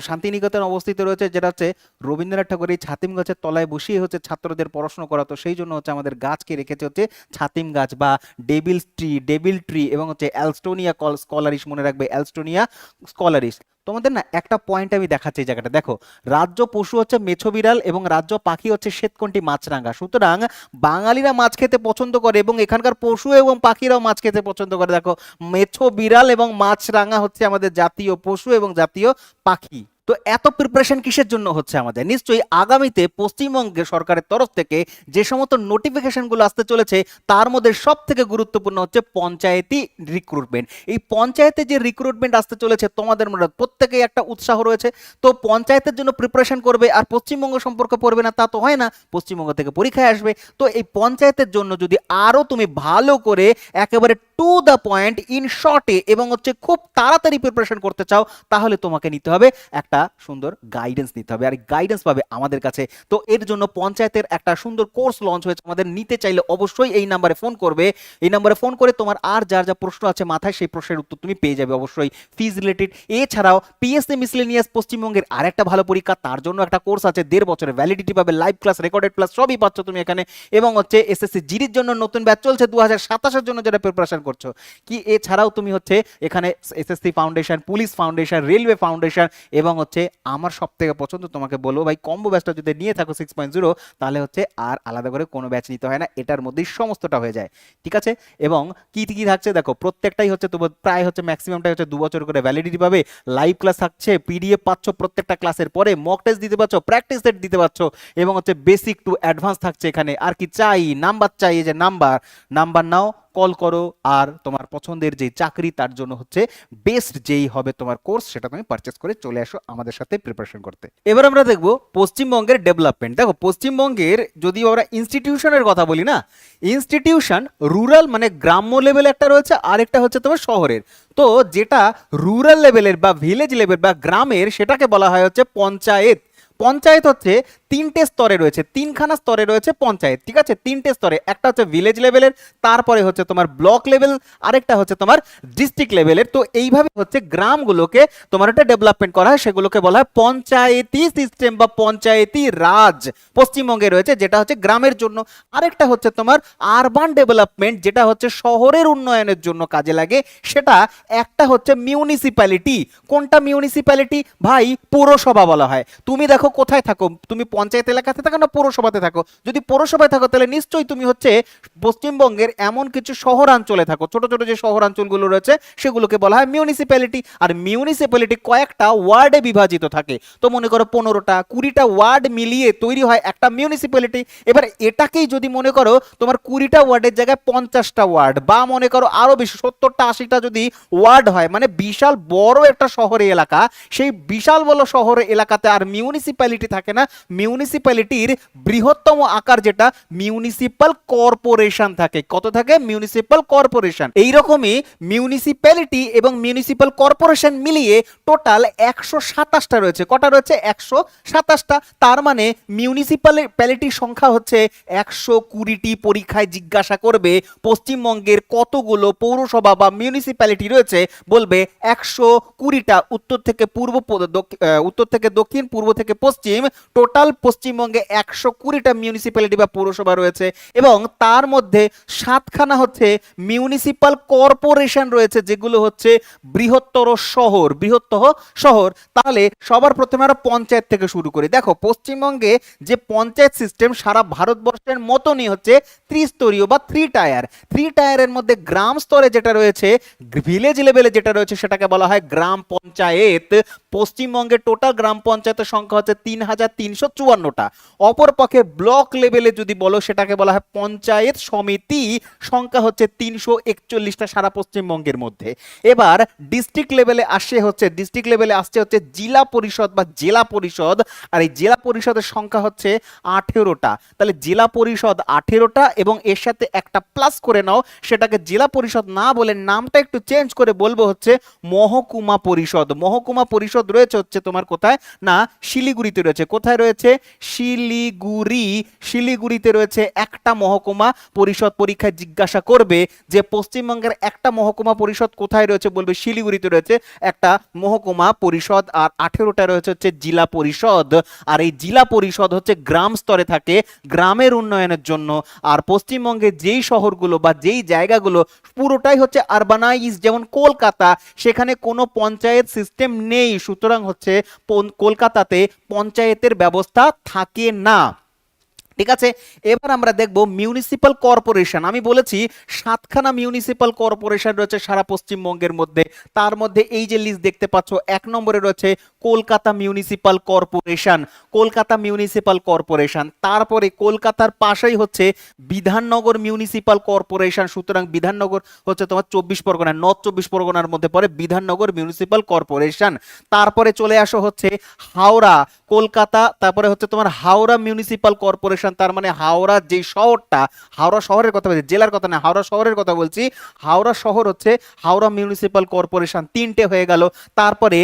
শান্তিনিকেতন অবস্থিত রয়েছে, যেটা হচ্ছে রবীন্দ্রনাথ ঠাকুর এই ছাতিম গাছের তলায় বসিয়ে হচ্ছে ছাত্রদের পড়াশোনা করাতো, সেই জন্য হচ্ছে আমাদের গাছকে রেখেছে হচ্ছে ছাতিম গাছ বা ডেভিল ট্রি এবং হচ্ছে অ্যালস্টোনিয়া স্কলারিস, মনে রাখবে অ্যালস্টোনিয়া স্কলারিস। তোমাদের না একটা পয়েন্ট আমি দেখাচ্ছি, এই জায়গাটা দেখো, রাজ্য পশু হচ্ছে মেছো বিড়াল এবং রাজ্য পাখি হচ্ছে শ্বেতকণ্ঠী মাছরাঙা। সুতরাং বাঙালিরা মাছ খেতে পছন্দ করে এবং এখানকার পশু এবং পাখিরাও মাছ খেতে পছন্দ করে। দেখো, মেছো বিড়াল এবং মাছরাঙা হচ্ছে আমাদের জাতীয় পশু এবং জাতীয় পাখি। তো এত প্রিপারেশন কিসের জন্য হচ্ছে আমাদের? নিশ্চয়ই আগামীতে পশ্চিমবঙ্গ সরকারের তরফ থেকে যে সমস্ত নোটিফিকেশনগুলো আসতে চলেছে তার মধ্যে সব থেকে গুরুত্বপূর্ণ হচ্ছে পঞ্চায়েতি রিক্রুটমেন্ট। এই পঞ্চায়েতে যে রিক্রুটমেন্ট আসতে চলেছে তোমাদের মধ্যে প্রত্যেকেই একটা উৎসাহ রয়েছে, তো পঞ্চায়েতের জন্য প্রিপারেশন করবে আর পশ্চিমবঙ্গ সম্পর্কে পড়বে না তা তো হয় না, পশ্চিমবঙ্গ থেকে পরীক্ষায় আসবে। তো এই পঞ্চায়েতের জন্য যদি আরো তুমি ভালো করে একেবারে টু দ্য পয়েন্ট ইন শর্টে এবং হচ্ছে খুব তাড়াতাড়ি প্রিপারেশন করতে চাও, তাহলে তোমাকে নিতে হবে একটা সুন্দর গাইডেন্স নিতে হবে, আর গাইডেন্স পাবে আমাদের কাছে। তো এর জন্য পঞ্চায়েতের একটা সুন্দর কোর্স লঞ্চ হয়েছে, আমাদের নিতে চাইলে অবশ্যই এই নাম্বারে ফোন করবে। এই নাম্বারে ফোন করে তোমার আর যার যা প্রশ্ন আছে মাথায়, সেই প্রশ্নের উত্তর তুমি পেয়ে যাবে অবশ্যই ফিজ রিলেটেড। এছাড়াও পিএসসি মিসলেনিয়াস পশ্চিমবঙ্গের আরেকটা ভালো পরীক্ষা, তার জন্য একটা কোর্স আছে, 1.5 বছরের ভ্যালিডিটি পাবে, লাইভ ক্লাস, রেকর্ডেড ক্লাস সবই পাচ্ছ তুমি এখানে। এবং হচ্ছে এসএসসি জিডির জন্য নতুন ব্যাচ চলছে 2027-এর জন্য, যেটা প্রিপারেশন করছো কি। এছাড়াও তুমি হচ্ছে এখানে SSC foundation, police foundation, railway foundation এবং হচ্ছে আমার সব থেকে পছন্দ, তোমাকে বলবো ভাই কম্বো ব্যাচটা যদি নিয়ে থাকো 6.0, তাহলে হচ্ছে আর আলাদা করে কোনো ব্যাচ নিতে হয় না, এটার মধ্যেই সমস্তটা হয়ে যায়, ঠিক আছে। এবং কি কি থাকছে দেখো, প্রত্যেকটাই হচ্ছে তোমার প্রায় হচ্ছে ম্যাক্সিমামটাই হচ্ছে 2 বছর করে ভ্যালিডিটি পাবে, লাইভ ক্লাস থাকছে, পিডিএফ পাচ্ছ প্রত্যেকটা ক্লাসের পরে, মক টেস্ট দিতে পারছো, প্র্যাকটিস সেট দিতে পারছো, এবং হচ্ছে বেসিক টু অ্যাডভান্স থাকছে এখানে। আর কি চাই? নাম্বার চাই, এই যে নাম্বার নাও, কল করো, আর তোমার পছন্দের যে চাকরি তার জন্য হচ্ছে বেস্ট যেই হবে তোমার কোর্স, সেটা তুমি পারচেস করে চলে আসো আমাদের সাথে প্রিপারেশন করতে। এবার আমরা দেখবো পশ্চিমবঙ্গের ডেভেলপমেন্ট। দেখো, পশ্চিমবঙ্গের যদি আমরা ইনস্টিটিউশনের কথা বলি না, ইনস্টিটিউশন রুরাল মানে গ্রাম্য লেভেল একটা রয়েছে, আরেকটা হচ্ছে তোমার শহরের। তো যেটা রুরাল লেভেলের বা ভিলেজ লেভেল বা গ্রামের, সেটাকে বলা হয় হচ্ছে পঞ্চায়েত। পঞ্চায়েত হচ্ছে তিনটে স্তরে রয়েছে, তিনখানা স্তরে রয়েছে পঞ্চায়েত, ঠিক আছে, তিনটে স্তরে, একটা হচ্ছে ভিলেজ লেভেলের, তারপরে হচ্ছে তোমার ব্লক লেভেল, আরেকটা হচ্ছে তোমার ডিস্ট্রিক্ট লেভেলের। তো এইভাবে হচ্ছে গ্রামগুলোকে তোমার একটা ডেভেলপমেন্ট করা হয়, সেগুলোকে বলা হয় পঞ্চায়েতি সিস্টেম বা পঞ্চায়েতি রাজ পশ্চিমবঙ্গে রয়েছে, যেটা হচ্ছে গ্রামের জন্য। আরেকটা হচ্ছে তোমার আরবান ডেভেলপমেন্ট, যেটা হচ্ছে শহরের উন্নয়নের জন্য কাজে লাগে, সেটা একটা হচ্ছে মিউনিসিপ্যালিটি। কোনটা মিউনিসিপ্যালিটি ভাই? পৌরসভা বলা হয়। তুমি দেখো কোথায় থাকো, তুমি পঞ্চায়েত এলাকাতে থাকো না পৌরসভাতে থাকো? যদি পৌরসভায় থাকো তাহলে নিশ্চয়ই তুমি হচ্ছে পশ্চিমবঙ্গের এমন কিছু শহরাঞ্চলে থাকো, ছোট ছোট যে শহরাঞ্চলগুলো রয়েছে সেগুলোকে বলা হয় মিউনিসিপ্যালিটি। আর মিউনিসিপ্যালিটি কয়েকটা ওয়ার্ডে বিভাজিত থাকে, তো মনে করো 15টা 20টা ওয়ার্ড মিলিয়ে তৈরি হয় একটা মিউনিসিপ্যালিটি। এবার এটাকেই যদি মনে করো তোমার 20টা ওয়ার্ডের জায়গায় 50টা ওয়ার্ড, বা মনে করো আরো বেশি 70টা 80টা যদি ওয়ার্ড হয়, মানে বিশাল বড় একটা শহরে এলাকা, সেই বিশাল বড় শহরে এলাকাতে আর মিউনিসিপ্যালিটি থাকে না, মিউনিসিপ্যালিটির বৃহত্তম আকার যেটা মিউনিসিপাল কর্পোরেশন থাকে। কত থাকে? Municipal corporation. এইরকমই মিউনিসিপ্যালিটি এবং মিউনিসিপাল কর্পোরেশন মিলিয়ে টোটাল 127টা রয়েছে। কটা রয়েছে? 127টা। তার মানে মিউনিসিপ্যালিটির সংখ্যা হচ্ছে 120টি। পরীক্ষায় জিজ্ঞাসা করবে পশ্চিমবঙ্গের কতগুলো পৌরসভা বা মিউনিসিপ্যালিটি রয়েছে, বলবে 120টা। উত্তর থেকে পূর্ব, উত্তর থেকে দক্ষিণ, পূর্ব থেকে পশ্চিম, টোটাল পশ্চিমবঙ্গে 120টা মিউনিসিপ্যালিটি বা পৌরসভা রয়েছে, এবং তার মধ্যে 7খানা হচ্ছে মিউনিসিপাল কর্পোরেশন রয়েছে, যেগুলো হচ্ছে বৃহত্তর শহর, বৃহত্তর শহর। তাহলে সবার প্রথমে আমরা পঞ্চায়েত থেকে শুরু করি। দেখো পশ্চিমবঙ্গে যে পঞ্চায়েত সিস্টেম সারা ভারতবর্ষের মতনই হচ্ছে ত্রিস্তরীয় বা 3 টায়ার। 3 টায়ারের মধ্যে গ্রাম স্তরে যেটা রয়েছে, ভিলেজ লেভেলে যেটা রয়েছে, সেটাকে বলা হয় গ্রাম পঞ্চায়েত। পশ্চিমবঙ্গের টোটাল গ্রাম পঞ্চায়েতের সংখ্যা হচ্ছে 3354টা। অপরপক্ষে ব্লক লেভেলে যদি বলো, সেটাকে বলা হয় পঞ্চায়েত সমিতি, সংখ্যা হচ্ছে 341টা সারা পশ্চিমবঙ্গের মধ্যে। এবার ডিস্ট্রিক্ট লেভেলে আসছে হচ্ছে, ডিস্ট্রিক্ট লেভেলে আসছে হচ্ছে জেলা পরিষদ বা জেলা পরিষদ, আর এই জেলা পরিষদের সংখ্যা হচ্ছে 18টা। তাহলে জেলা পরিষদ 18টা, এবং এর সাথে একটা প্লাস করে নাও, সেটাকে জেলা পরিষদ না বলে নামটা একটু চেঞ্জ করে বলবো হচ্ছে মহকুমা পরিষদ। মহকুমা পরিষদ রয়েছে হচ্ছে তোমার কোথায়? না শিলিগুড়িতে রয়েছে। কোথায় রয়েছে? শিলিগুড়ি। শিলিগুড়িতে রয়েছে একটা মহকুমা পরিষদ। পরীক্ষায় জিজ্ঞাসা করবে যে পশ্চিমবঙ্গের একটা মহকুমা পরিষদ কোথায় রয়েছে, বলবে শিলিগুড়িতে রয়েছে একটা মহকুমা পরিষদ, আর 18টা রয়েছে হচ্ছে জেলা পরিষদ। আর এই জেলা পরিষদ হচ্ছে গ্রাম স্তরে থাকে, গ্রামের উন্নয়নের জন্য। আর পশ্চিমবঙ্গে যেই শহরগুলো বা যেই জায়গাগুলো পুরোটাই হচ্ছে আরবানাইজ, যেমন কলকাতা, সেখানে কোনো পঞ্চায়েত সিস্টেম নেই, সুতরাং হচ্ছে কলকাতাতে পঞ্চায়েতের ব্যবস্থা থাকে না। ঠিক আছে, এবার আমরা দেখব মিউনিসিপাল কর্পোরেশন। আমি বলেছি 7খানা মিউনিসিপাল কর্পোরেশন রয়েছে সারা পশ্চিমবঙ্গের মধ্যে। তার মধ্যে এই যে লিস্ট দেখতে পাচ্ছ, 1 নম্বরে রয়েছে Kolkata municipal corporation. Kolkata municipal corporation. তারপরে কলকাতার পাশেই হচ্ছে বিধাননগর মিউনিসিপাল কর্পোরেশন, সুতরাং বিধাননগর হচ্ছে তোমার 24 পরগনা, নর্থ 24 পরগনার মধ্যে পড়ে বিধাননগর মিউনিসিপাল কর্পোরেশন। তারপরে চলে আসো হচ্ছে হাওড়া, কলকাতা, তারপরে হচ্ছে তোমার হাওড়া মিউনিসিপাল কর্পোরেশন। তার মানে হাওড়া যে শহরটা, হাওড়া শহরের কথা বলছি, জেলার কথা না, হাওড়া শহরের কথা বলছি। হাওড়া শহর হচ্ছে হাওড়া মিউনিসিপাল কর্পোরেশন। 3টে হয়ে গেল। তারপরে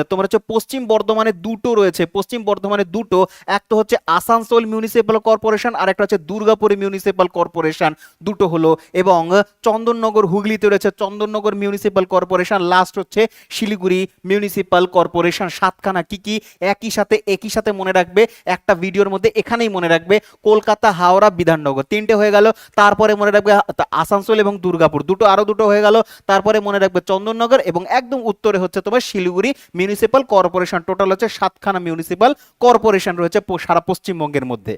তোমার হচ্ছে পশ্চিম বর্ধমানে 2টো রয়েছে, পশ্চিম বর্ধমানে 2টো, একটা হচ্ছে আসানসোল মিউনিসিপাল কর্পোরেশন, আর একটা হচ্ছে দুর্গাপুর মিউনিসিপাল কর্পোরেশন, 2টো হলো। এবং চন্দননগর হুগলিতে রয়েছে চন্দননগর মিউনিসিপাল কর্পোরেশন। লাস্ট হচ্ছে শিলিগুড়ি মিউনিসিপাল কর্পোরেশন। 7খানা। কি কি? একই সাথে মনে রাখবে, একটা ভিডিওর মধ্যে এখানেই মনে রাখবে, কলকাতা, হাওড়া, বিধাননগর, 3টে হয়ে গেল। তারপরে মনে রাখবে আসানসোল এবং দুর্গাপুর, আরো দুটো হয়ে গেল। তারপরে মনে রাখবে চন্দননগর, এবং একদম উত্তরে হচ্ছে তোমার শিলিগুড়ি মিউনিসিপাল কর্পোরেশন। টোটাল হচ্ছে 7খানা মিউনিসিপাল কর্পোরেশন রয়েছে সারা পশ্চিমবঙ্গের মধ্যে।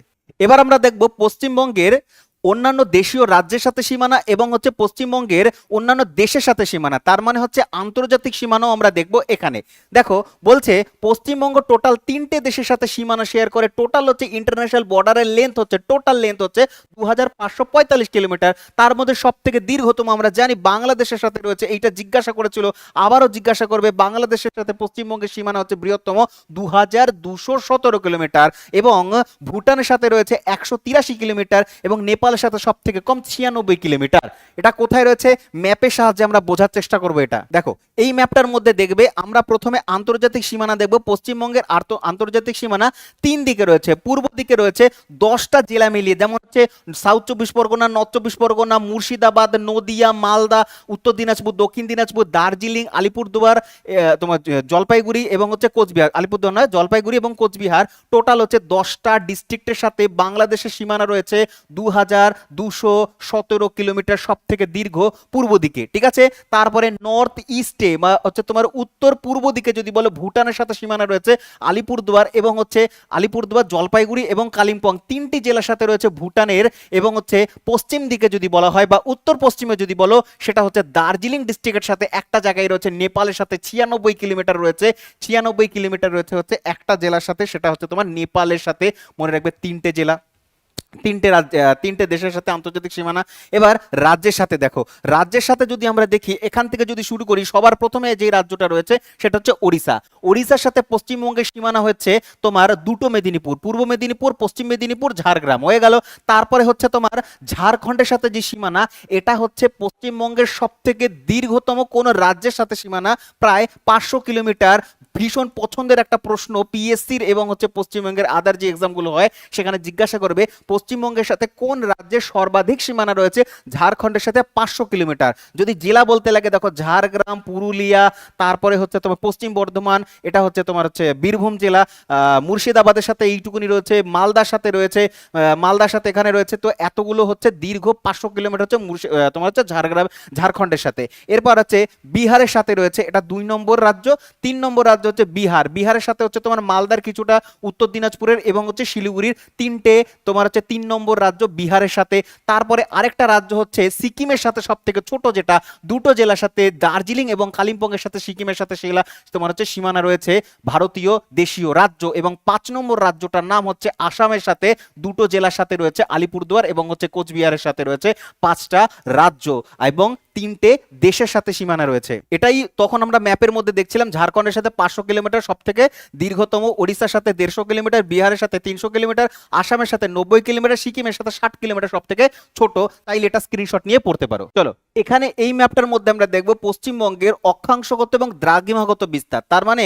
এবার আমরা দেখব পশ্চিমবঙ্গের অন্যান্য দেশীয় রাজ্যের সাথে সীমানা এবং হচ্ছে পশ্চিমবঙ্গের অন্যান্য দেশের সাথে সীমানা, তার মানে হচ্ছে আন্তর্জাতিক সীমানাও আমরা দেখব এখানে। দেখো বলছে পশ্চিমবঙ্গ টোটাল 3টে দেশের সাথে সীমানা শেয়ার করে। টোটাল হচ্ছে ইন্টারন্যাশনাল বর্ডারের লেন্থ হচ্ছে, টোটাল লেন্থ হচ্ছে 2545 কিলোমিটার। তার মধ্যে সব থেকে দীর্ঘতম আমরা জানি বাংলাদেশের সাথে রয়েছে। এইটা জিজ্ঞাসা করেছিল, আবারও জিজ্ঞাসা করবে। বাংলাদেশের সাথে পশ্চিমবঙ্গের সীমানা হচ্ছে বৃহত্তম 2217 কিলোমিটার, এবং ভুটানের সাথে রয়েছে 183 কিলোমিটার, এবং নেপাল নেপালের সাথে সব থেকে কম 96 কিলোমিটার। এটা কোথায় রয়েছে ম্যাপের সাহায্যে আমরা বোঝার চেষ্টা করব। এটা দেখো এই ম্যাপটার মধ্যে দেখবে আমরা প্রথমে আন্তর্জাতিক সীমানা দেখব। পশ্চিমবঙ্গের আন্তর্জাতিক সীমানা 3 দিকে রয়েছে। পূর্ব দিকে রয়েছে 10টা জেলা মিলিয়ে, যেমন হচ্ছে সাউথ 24 পরগনা, নর্থ 24 পরগনা, মুর্শিদাবাদ, নদিয়া, মালদা, উত্তর দিনাজপুর, দক্ষিণ দিনাজপুর, দার্জিলিং, আলিপুরদুয়ার, তোমার জলপাইগুড়ি এবং হচ্ছে কোচবিহার, আলিপুরদুয়ার নয়, জলপাইগুড়ি এবং কোচবিহার, টোটাল হচ্ছে 10টা ডিস্ট্রিক্টের সাথে বাংলাদেশের সীমানা রয়েছে 2217 কিলোমিটার, সব থেকে দীর্ঘ পূর্ব দিকে। ঠিক আছে, তারপরে নর্থ ইস্টে বা হচ্ছে তোমার উত্তর পূর্ব দিকে যদি বলো ভুটানের সাথে সীমানা রয়েছে আলিপুরদুয়ার এবং হচ্ছে আলিপুরদুয়ার, জলপাইগুড়ি এবং কালিম্পং, 3টি জেলার সাথে রয়েছে ভুটানের। এবং হচ্ছে পশ্চিম দিকে যদি বলা হয় বা উত্তর পশ্চিমে যদি বলো সেটা হচ্ছে দার্জিলিং ডিস্ট্রিক্টের সাথে একটা জায়গায় রয়েছে নেপালের সাথে 96 কিলোমিটার রয়েছে। 96 কিলোমিটার রয়েছে হচ্ছে একটা জেলার সাথে, সেটা হচ্ছে তোমার নেপালের সাথে। মনে রাখবে 3টে জেলা, 3টে রাজ্য, 3টে দেশের সাথে আন্তর্জাতিক সীমানা। এবার রাজ্যের সাথে দেখো, রাজ্যের সাথে যদি আমরা দেখি এখান থেকে যদি শুরু করি, সবার প্রথমে যে রাজ্যটা রয়েছে সেটা হচ্ছে ওড়িশা। ওড়িশার সাথে পশ্চিমবঙ্গের সীমানা হচ্ছে তোমার দুটো মেদিনীপুর, পূর্ব মেদিনীপুর, পশ্চিম মেদিনীপুর, ঝাড়গ্রাম হয়ে গেল। তারপরে হচ্ছে তোমার ঝাড়খণ্ডের সাথে যে সীমানা, এটা হচ্ছে পশ্চিমবঙ্গের সব থেকে দীর্ঘতম কোন রাজ্যের সাথে সীমানা, প্রায় 500 কিলোমিটার। ভীষণ পছন্দের একটা প্রশ্ন পিএসসির এবং হচ্ছে পশ্চিমবঙ্গের আদার যে এক্সামগুলো হয় সেখানে জিজ্ঞাসা করবে পশ্চিমবঙ্গের সাথে কোন রাজ্যের সর্বাধিক সীমানা রয়েছে, ঝাড়খণ্ডের সাথে 500 কিলোমিটার। যদি জেলা বলতে লাগে দেখো ঝাড়গ্রাম, পুরুলিয়া, তারপরে হচ্ছে তোমার পশ্চিম বর্ধমান, এটা হচ্ছে তোমার হচ্ছে বীরভূম জেলা, মুর্শিদাবাদের সাথে এইটুকুনি রয়েছে, মালদার সাথে রয়েছে, মালদার সাথে এখানে রয়েছে। তো এতগুলো হচ্ছে দীর্ঘ 500 কিলোমিটার হচ্ছে তোমার হচ্ছে ঝাড়গ্রাম, ঝাড়খণ্ডের সাথে। এরপর হচ্ছে বিহারের সাথে রয়েছে, এটা 2 নম্বর রাজ্য। 3 নম্বর রাজ্য হচ্ছে বিহার। বিহারের সাথে হচ্ছে তোমার মালদার কিছুটা, উত্তর দিনাজপুরের এবং হচ্ছে শিলিগুড়ির, 3টে তোমার হচ্ছে 3 নম্বর রাজ্য বিহারের সাথে। তারপরে আরেকটা রাজ্য হচ্ছে সিকিমের সাথে, সব থেকে ছোট যেটা, 2টো জেলার সাথে, দার্জিলিং এবং কালিম্পং এর সাথে, সিকিমের সাথে, সেগুলা তোমার হচ্ছে সীমানা রয়েছে ভারতীয় দেশীয় রাজ্য। এবং 5 নম্বর রাজ্যটার নাম হচ্ছে আসামের সাথে, 2টো জেলার সাথে রয়েছে আলিপুরদুয়ার এবং হচ্ছে কোচবিহারের সাথে রয়েছে 5টা রাজ্য এবং 3টে দেশের সাথে সীমানা রয়েছে। এটাই তখন আমরা ম্যাপের মধ্যে দেখছিলাম। ঝাড়খণ্ডের সাথে 500 কিলোমিটার সব থেকে দীর্ঘতম, ওড়িশার সাথে 150 কিলোমিটার, বিহারের সাথে 300 কিলোমিটার, আসামের সাথে 90 কিলোমিটার, সিকিমের সাথে 60 কিলোমিটার, সব থেকে ছোট। তাইলে এটা স্ক্রিনশট নিয়ে পড়তে পারো। চলো এখানে এই ম্যাপটার মধ্যে আমরা দেখব পশ্চিমবঙ্গের অক্ষাংশগত এবং দ্রাঘিমাগত বিস্তার, তার মানে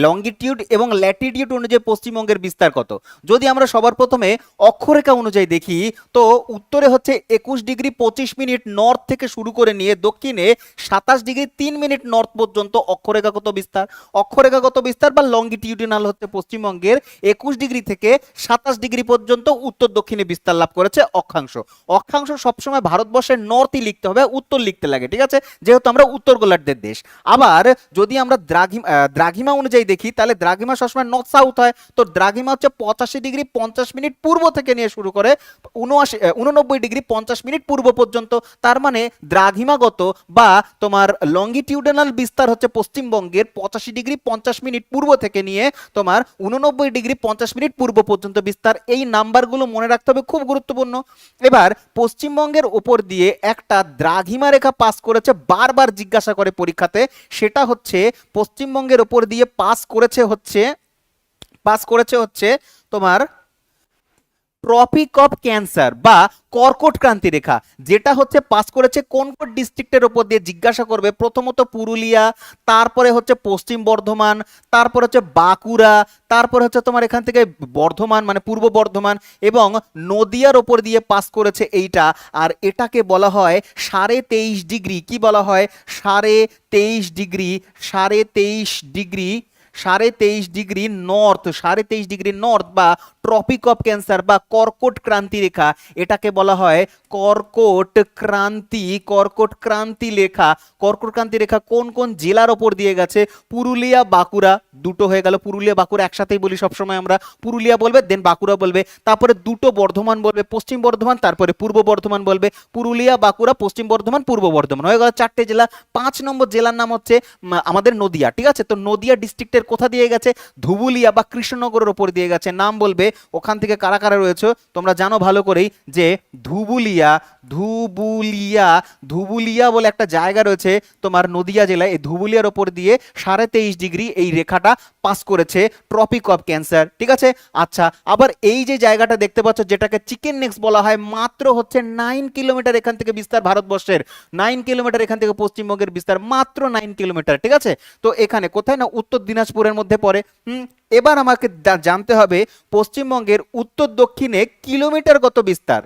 লঙ্গিটিউড এবং ল্যাটিটিউড অনুযায়ী পশ্চিমবঙ্গের বিস্তার কত। যদি আমরা সবার প্রথমে অক্ষরেখা অনুযায়ী দেখি, তো উত্তরে হচ্ছে 21 ডিগ্রি 25 মিনিট নর্থ থেকে শুরু করে নিয়ে দক্ষিণে 27 ডিগ্রি 3 মিনিট নর্থ পর্যন্ত অক্ষরেখাগত বিস্তার। অক্ষরেখাগত বিস্তার বা লঙ্গিটিউডিনাল হচ্ছে পশ্চিমবঙ্গের 21 ডিগ্রি থেকে 27 ডিগ্রি পর্যন্ত উত্তর দক্ষিণে বিস্তার লাভ করেছে অক্ষাংশ। অক্ষাংশ সবসময় ভারতবর্ষের নর্থই লিখতে হবে, উত্তর লিখতে লাগে, ঠিক আছে, যেহেতু আমরা উত্তর গোলার্ধের দেশ। আবার যদি আমরা দ্রাঘিমা অনুযায়ী দেখি, তাহলে দ্রাঘিমা সবসময় নর্থ সাউথ হয়। তো দ্রাঘিমা হচ্ছে 85 ডিগ্রি 50 মিনিট পূর্ব থেকে নিয়ে শুরু করে 89 ডিগ্রি 50 মিনিট পূর্ব পর্যন্ত। তার মানে দ্রাঘিমাগত বা তোমার লঙ্গিটিউডানাল বিস্তার হচ্ছে পশ্চিমবঙ্গের 85 ডিগ্রি 50 মিনিট পূর্ব থেকে নিয়ে তোমার 89 ডিগ্রি 50 মিনিট পূর্ব পর্যন্ত বিস্তার। এই নাম্বারগুলো মনে রাখতে হবে, খুব গুরুত্বপূর্ণ। এবার পশ্চিমবঙ্গের উপর দিয়ে একটা দ্রাঘিমা রেখা পাস করেছে, বারবার জিজ্ঞাসা করে পরীক্ষাতে, সেটা হচ্ছে পশ্চিমবঙ্গের উপর দিয়ে পাস করেছে হচ্ছে তোমার ট্রপিক অফ ক্যান্সার বা কর্কট ক্রান্তি রেখা, যেটা হচ্ছে পাস করেছে কোন কোন ডিস্ট্রিক্টের উপর দিয়ে জিজ্ঞাসা করবে। প্রথমত পুরুলিয়া, তারপরে হচ্ছে পশ্চিম বর্ধমান, তারপর হচ্ছে বাঁকুড়া, তারপর হচ্ছে তোমার এখান থেকে বর্ধমান মানে পূর্ব বর্ধমান এবং নদিয়ার ওপর দিয়ে পাস করেছে এইটা। আর এটাকে বলা হয় 23.5 ডিগ্রি, কি বলা হয় 23.5 degree, 23.5 degree north, 23.5 degree north বা ট্রপিক অফ ক্যান্সার বা কর্কট ক্রান্তি রেখা। এটাকে বলা হয় কর্কট ক্রান্তি রেখা। কর্কট ক্রান্তি রেখা কোন কোন জেলার ওপর দিয়ে গেছে? পুরুলিয়া, বাঁকুড়া, দুটো হয়ে গেল। পুরুলিয়া বাঁকুড়া একসাথেই বলি সবসময় আমরা, পুরুলিয়া বলবে দেন বাঁকুড়া বলবে, তারপরে দুটো বর্ধমান বলবে, পশ্চিম বর্ধমান তারপরে পূর্ব বর্ধমান বলবে, পুরুলিয়া বাঁকুড়া পশ্চিম বর্ধমান পূর্ব বর্ধমান হয়ে গেল 4টে জেলা। 5 নম্বর জেলার নাম হচ্ছে আমাদের নদিয়া, ঠিক আছে। তো নদিয়া ডিস্ট্রিক্টের তোমাদের কোথা দিয়ে গেছে, ধুবুলিয়া বা কৃষ্ণনগরের ওপর দিয়ে গেছে। নাম বলবে, ওখান থেকে কারা কারা রয়েছে তোমরা জানো ভালো করেই যে ধুবুলিয়া, ধুবুলিয়া, ধুবুলিয়া বলে একটা জায়গা রয়েছে তোমার নদিয়া জেলায়। এই ধুবুলিয়ার ওপর দিয়ে 23.5 ডিগ্রি এই রেখাটা পাস করেছে, ট্রপিক অফ ক্যান্সার। ঠিক আছে, আচ্ছা, আবার এই যে জায়গাটা দেখতে পাচ্ছ যেটাকে চিকেন নেক্স বলা হয়, মাত্র হচ্ছে 9 কিলোমিটার এখান থেকে বিস্তার ভারতবর্ষের, 9 কিলোমিটার এখান থেকে পশ্চিমবঙ্গের বিস্তার, মাত্র 9 কিলোমিটার। ঠিক আছে, তো এখানে কোথায় না উত্তর দিনাজপুরের মধ্যে পড়ে। এবার আমাকে জানতে হবে পশ্চিমবঙ্গের উত্তর দক্ষিণে কিলোমিটারগত বিস্তার।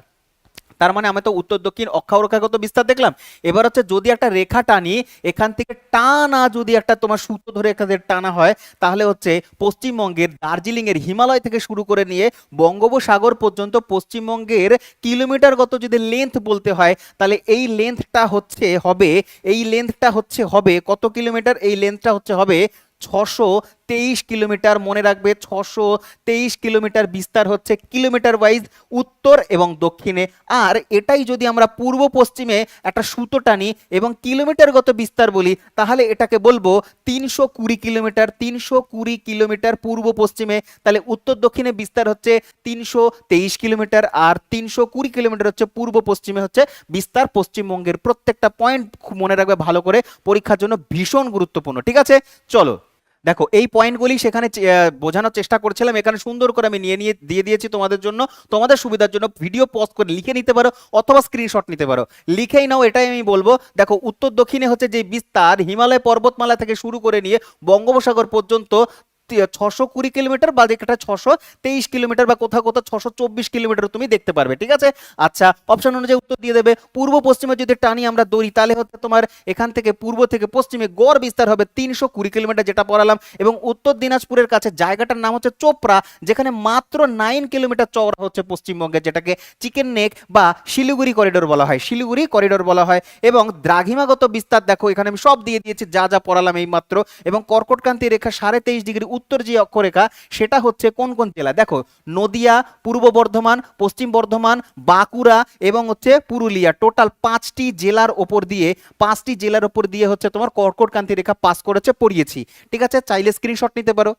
তার মানে আমি তো উত্তর দক্ষিণ অক্ষাবরখাগত বিস্তার দেখলাম। এবার হচ্ছে যদি একটা রেখা টানি এখান থেকে টানা, যদি একটা তোমার সূত্র ধরে এখানে টানা হয়, তাহলে হচ্ছে পশ্চিমবঙ্গের দার্জিলিং এর হিমালয় থেকে শুরু করে নিয়ে বঙ্গোপসাগর পর্যন্ত পশ্চিমবঙ্গের কিলোমিটারগত যদি লেন্থ বলতে হয়, তাহলে এই লেন্থটা হচ্ছে হবে, এই লেন্থটা হচ্ছে হবে কত কিলোমিটার, এই লেন্থটা হচ্ছে হবে 623 কিলোমিটার। মনে রাখবে 623 কিলোমিটার বিস্তার হচ্ছে কিলোমিটার ওয়াইজ উত্তর এবং দক্ষিণে। আর এটাই যদি আমরা পূর্ব পশ্চিমে একটা সুতো টানি এবং কিলোমিটারগত বিস্তার বলি, তাহলে এটাকে বলবো 320 কিলোমিটার, 320 কিলোমিটার পূর্ব পশ্চিমে। তাহলে উত্তর দক্ষিণে বিস্তার হচ্ছে 323 কিলোমিটার, আর 320 কিলোমিটার হচ্ছে পূর্ব পশ্চিমে হচ্ছে বিস্তার পশ্চিমবঙ্গের। প্রত্যেকটা পয়েন্ট মনে রাখবে ভালো করে, পরীক্ষার জন্য ভীষণ গুরুত্বপূর্ণ। ঠিক আছে, চলো দেখো এই পয়েন্টগুলি সেখানে বোঝানোর চেষ্টা করছিলাম, এখানে সুন্দর করে আমি নিয়ে নিয়ে দিয়ে দিয়েছি তোমাদের জন্য। তোমাদের সুবিধার জন্য ভিডিও পজ করে লিখে নিতে পারো অথবা স্ক্রিনশট নিতে পারো, লিখেই নাও, এটাই আমি বলবো। দেখো উত্তর দক্ষিণে হচ্ছে যে বিস্তার, হিমালয় পর্বতমালা থেকে শুরু করে নিয়ে বঙ্গোপসাগর পর্যন্ত 620 কিলোমিটার, বা একটা 623 কিলোমিটার, বা কোথাও কোথাও 624 কিলোমিটার তুমি দেখতে পারবে। ঠিক আছে, আচ্ছা, অপশন অনুযায়ী উত্তর দিয়ে দেবে। পূর্ব পশ্চিমে যদি টানি আমরা দড়ি, তাহলে হচ্ছে তোমার এখান থেকে পূর্ব থেকে পশ্চিমে গড় বিস্তার হবে 320 কিলোমিটার, যেটা পড়ালাম। এবং উত্তর দিনাজপুরের কাছে জায়গাটার নাম হচ্ছে চোপড়া, যেখানে মাত্র 9 কিলোমিটার চওড়া হচ্ছে পশ্চিমবঙ্গের, যেটাকে চিকেন নেক বা শিলিগুড়ি করিডোর বলা হয়, শিলিগুড়ি করিডোর বলা হয়। এবং দ্রাঘিমাগত বিস্তার দেখো এখানে আমি সব দিয়ে দিয়েছি, যা যা পড়ালাম এই মাত্র। এবং কর্কটক্রান্তি রেখা 23.5 ডিগ্রি উত্তর যে অক্ষরেখা, সেটা হচ্ছে কোন কোন জেলা দেখো, নদিয়া, পূর্ব বর্ধমান, পশ্চিম বর্ধমান, বাঁকুড়া এবং হচ্ছে পুরুলিয়া। টোটাল 5টি জেলার ওপর দিয়ে, 5টি জেলার ওপর দিয়ে হচ্ছে তোমার কর্কটক্রান্তি রেখা পাস করেছে, পড়িয়েছি। ঠিক আছে, চাইলে স্ক্রিনশট নিতে পারো।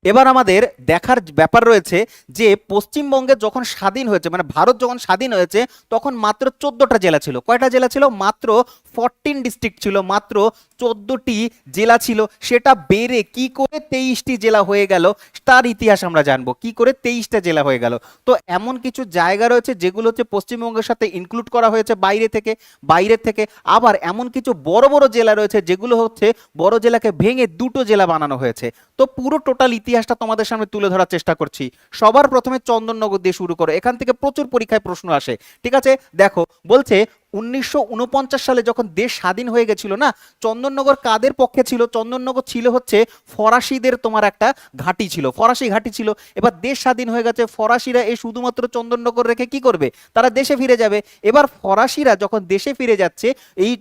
এবার আমাদের দেখার ব্যাপার রয়েছে যে পশ্চিমবঙ্গে যখন স্বাধীন হয়েছে, মানে ভারত যখন স্বাধীন হয়েছে, তখন মাত্র 14টা জেলা ছিল। কয়টা জেলা ছিল? মাত্র 14 ডিস্ট্রিক্ট ছিল, মাত্র 14টি জেলা ছিল। সেটা বেড়ে কি করে 23টি জেলা হয়ে গেল, তার ইতিহাস আমরা জানবো, কি করে 23টা জেলা হয়ে গেল। তো এমন কিছু জায়গা রয়েছে যেগুলো হচ্ছে পশ্চিমবঙ্গের সাথে ইনক্লুড করা হয়েছে বাইরে থেকে। আবার এমন কিছু বড় বড় জেলা রয়েছে যেগুলো হচ্ছে বড় জেলাকে ভেঙে দুটো জেলা বানানো হয়েছে। তো পুরো টোটাল ইতিহাসটা তোমাদের সামনে তুলে ধরার চেষ্টা করছি। সবার প্রথমে চন্দননগর দিয়ে শুরু করো, এখান থেকে প্রচুর পরীক্ষায় প্রশ্ন আসে। ঠিক আছে, দেখো বলছে 1949 সালে যখন দেশ স্বাধীন হয়ে গেছিল না, চন্দননগর কাদের পক্ষে ছিল? চন্দননগর ছিল হচ্ছে ফরাসিদের তোমার একটা ঘাঁটি ছিল, ফরাসি ঘাঁটি ছিল। এবার দেশ স্বাধীন হয়ে গেছে, ফরাসিরা এই শুধুমাত্র চন্দননগর রেখে কি করবে? তারা দেশে ফিরে যাবে। এবার ফরাসিরা যখন দেশে ফিরে যাচ্ছে, এই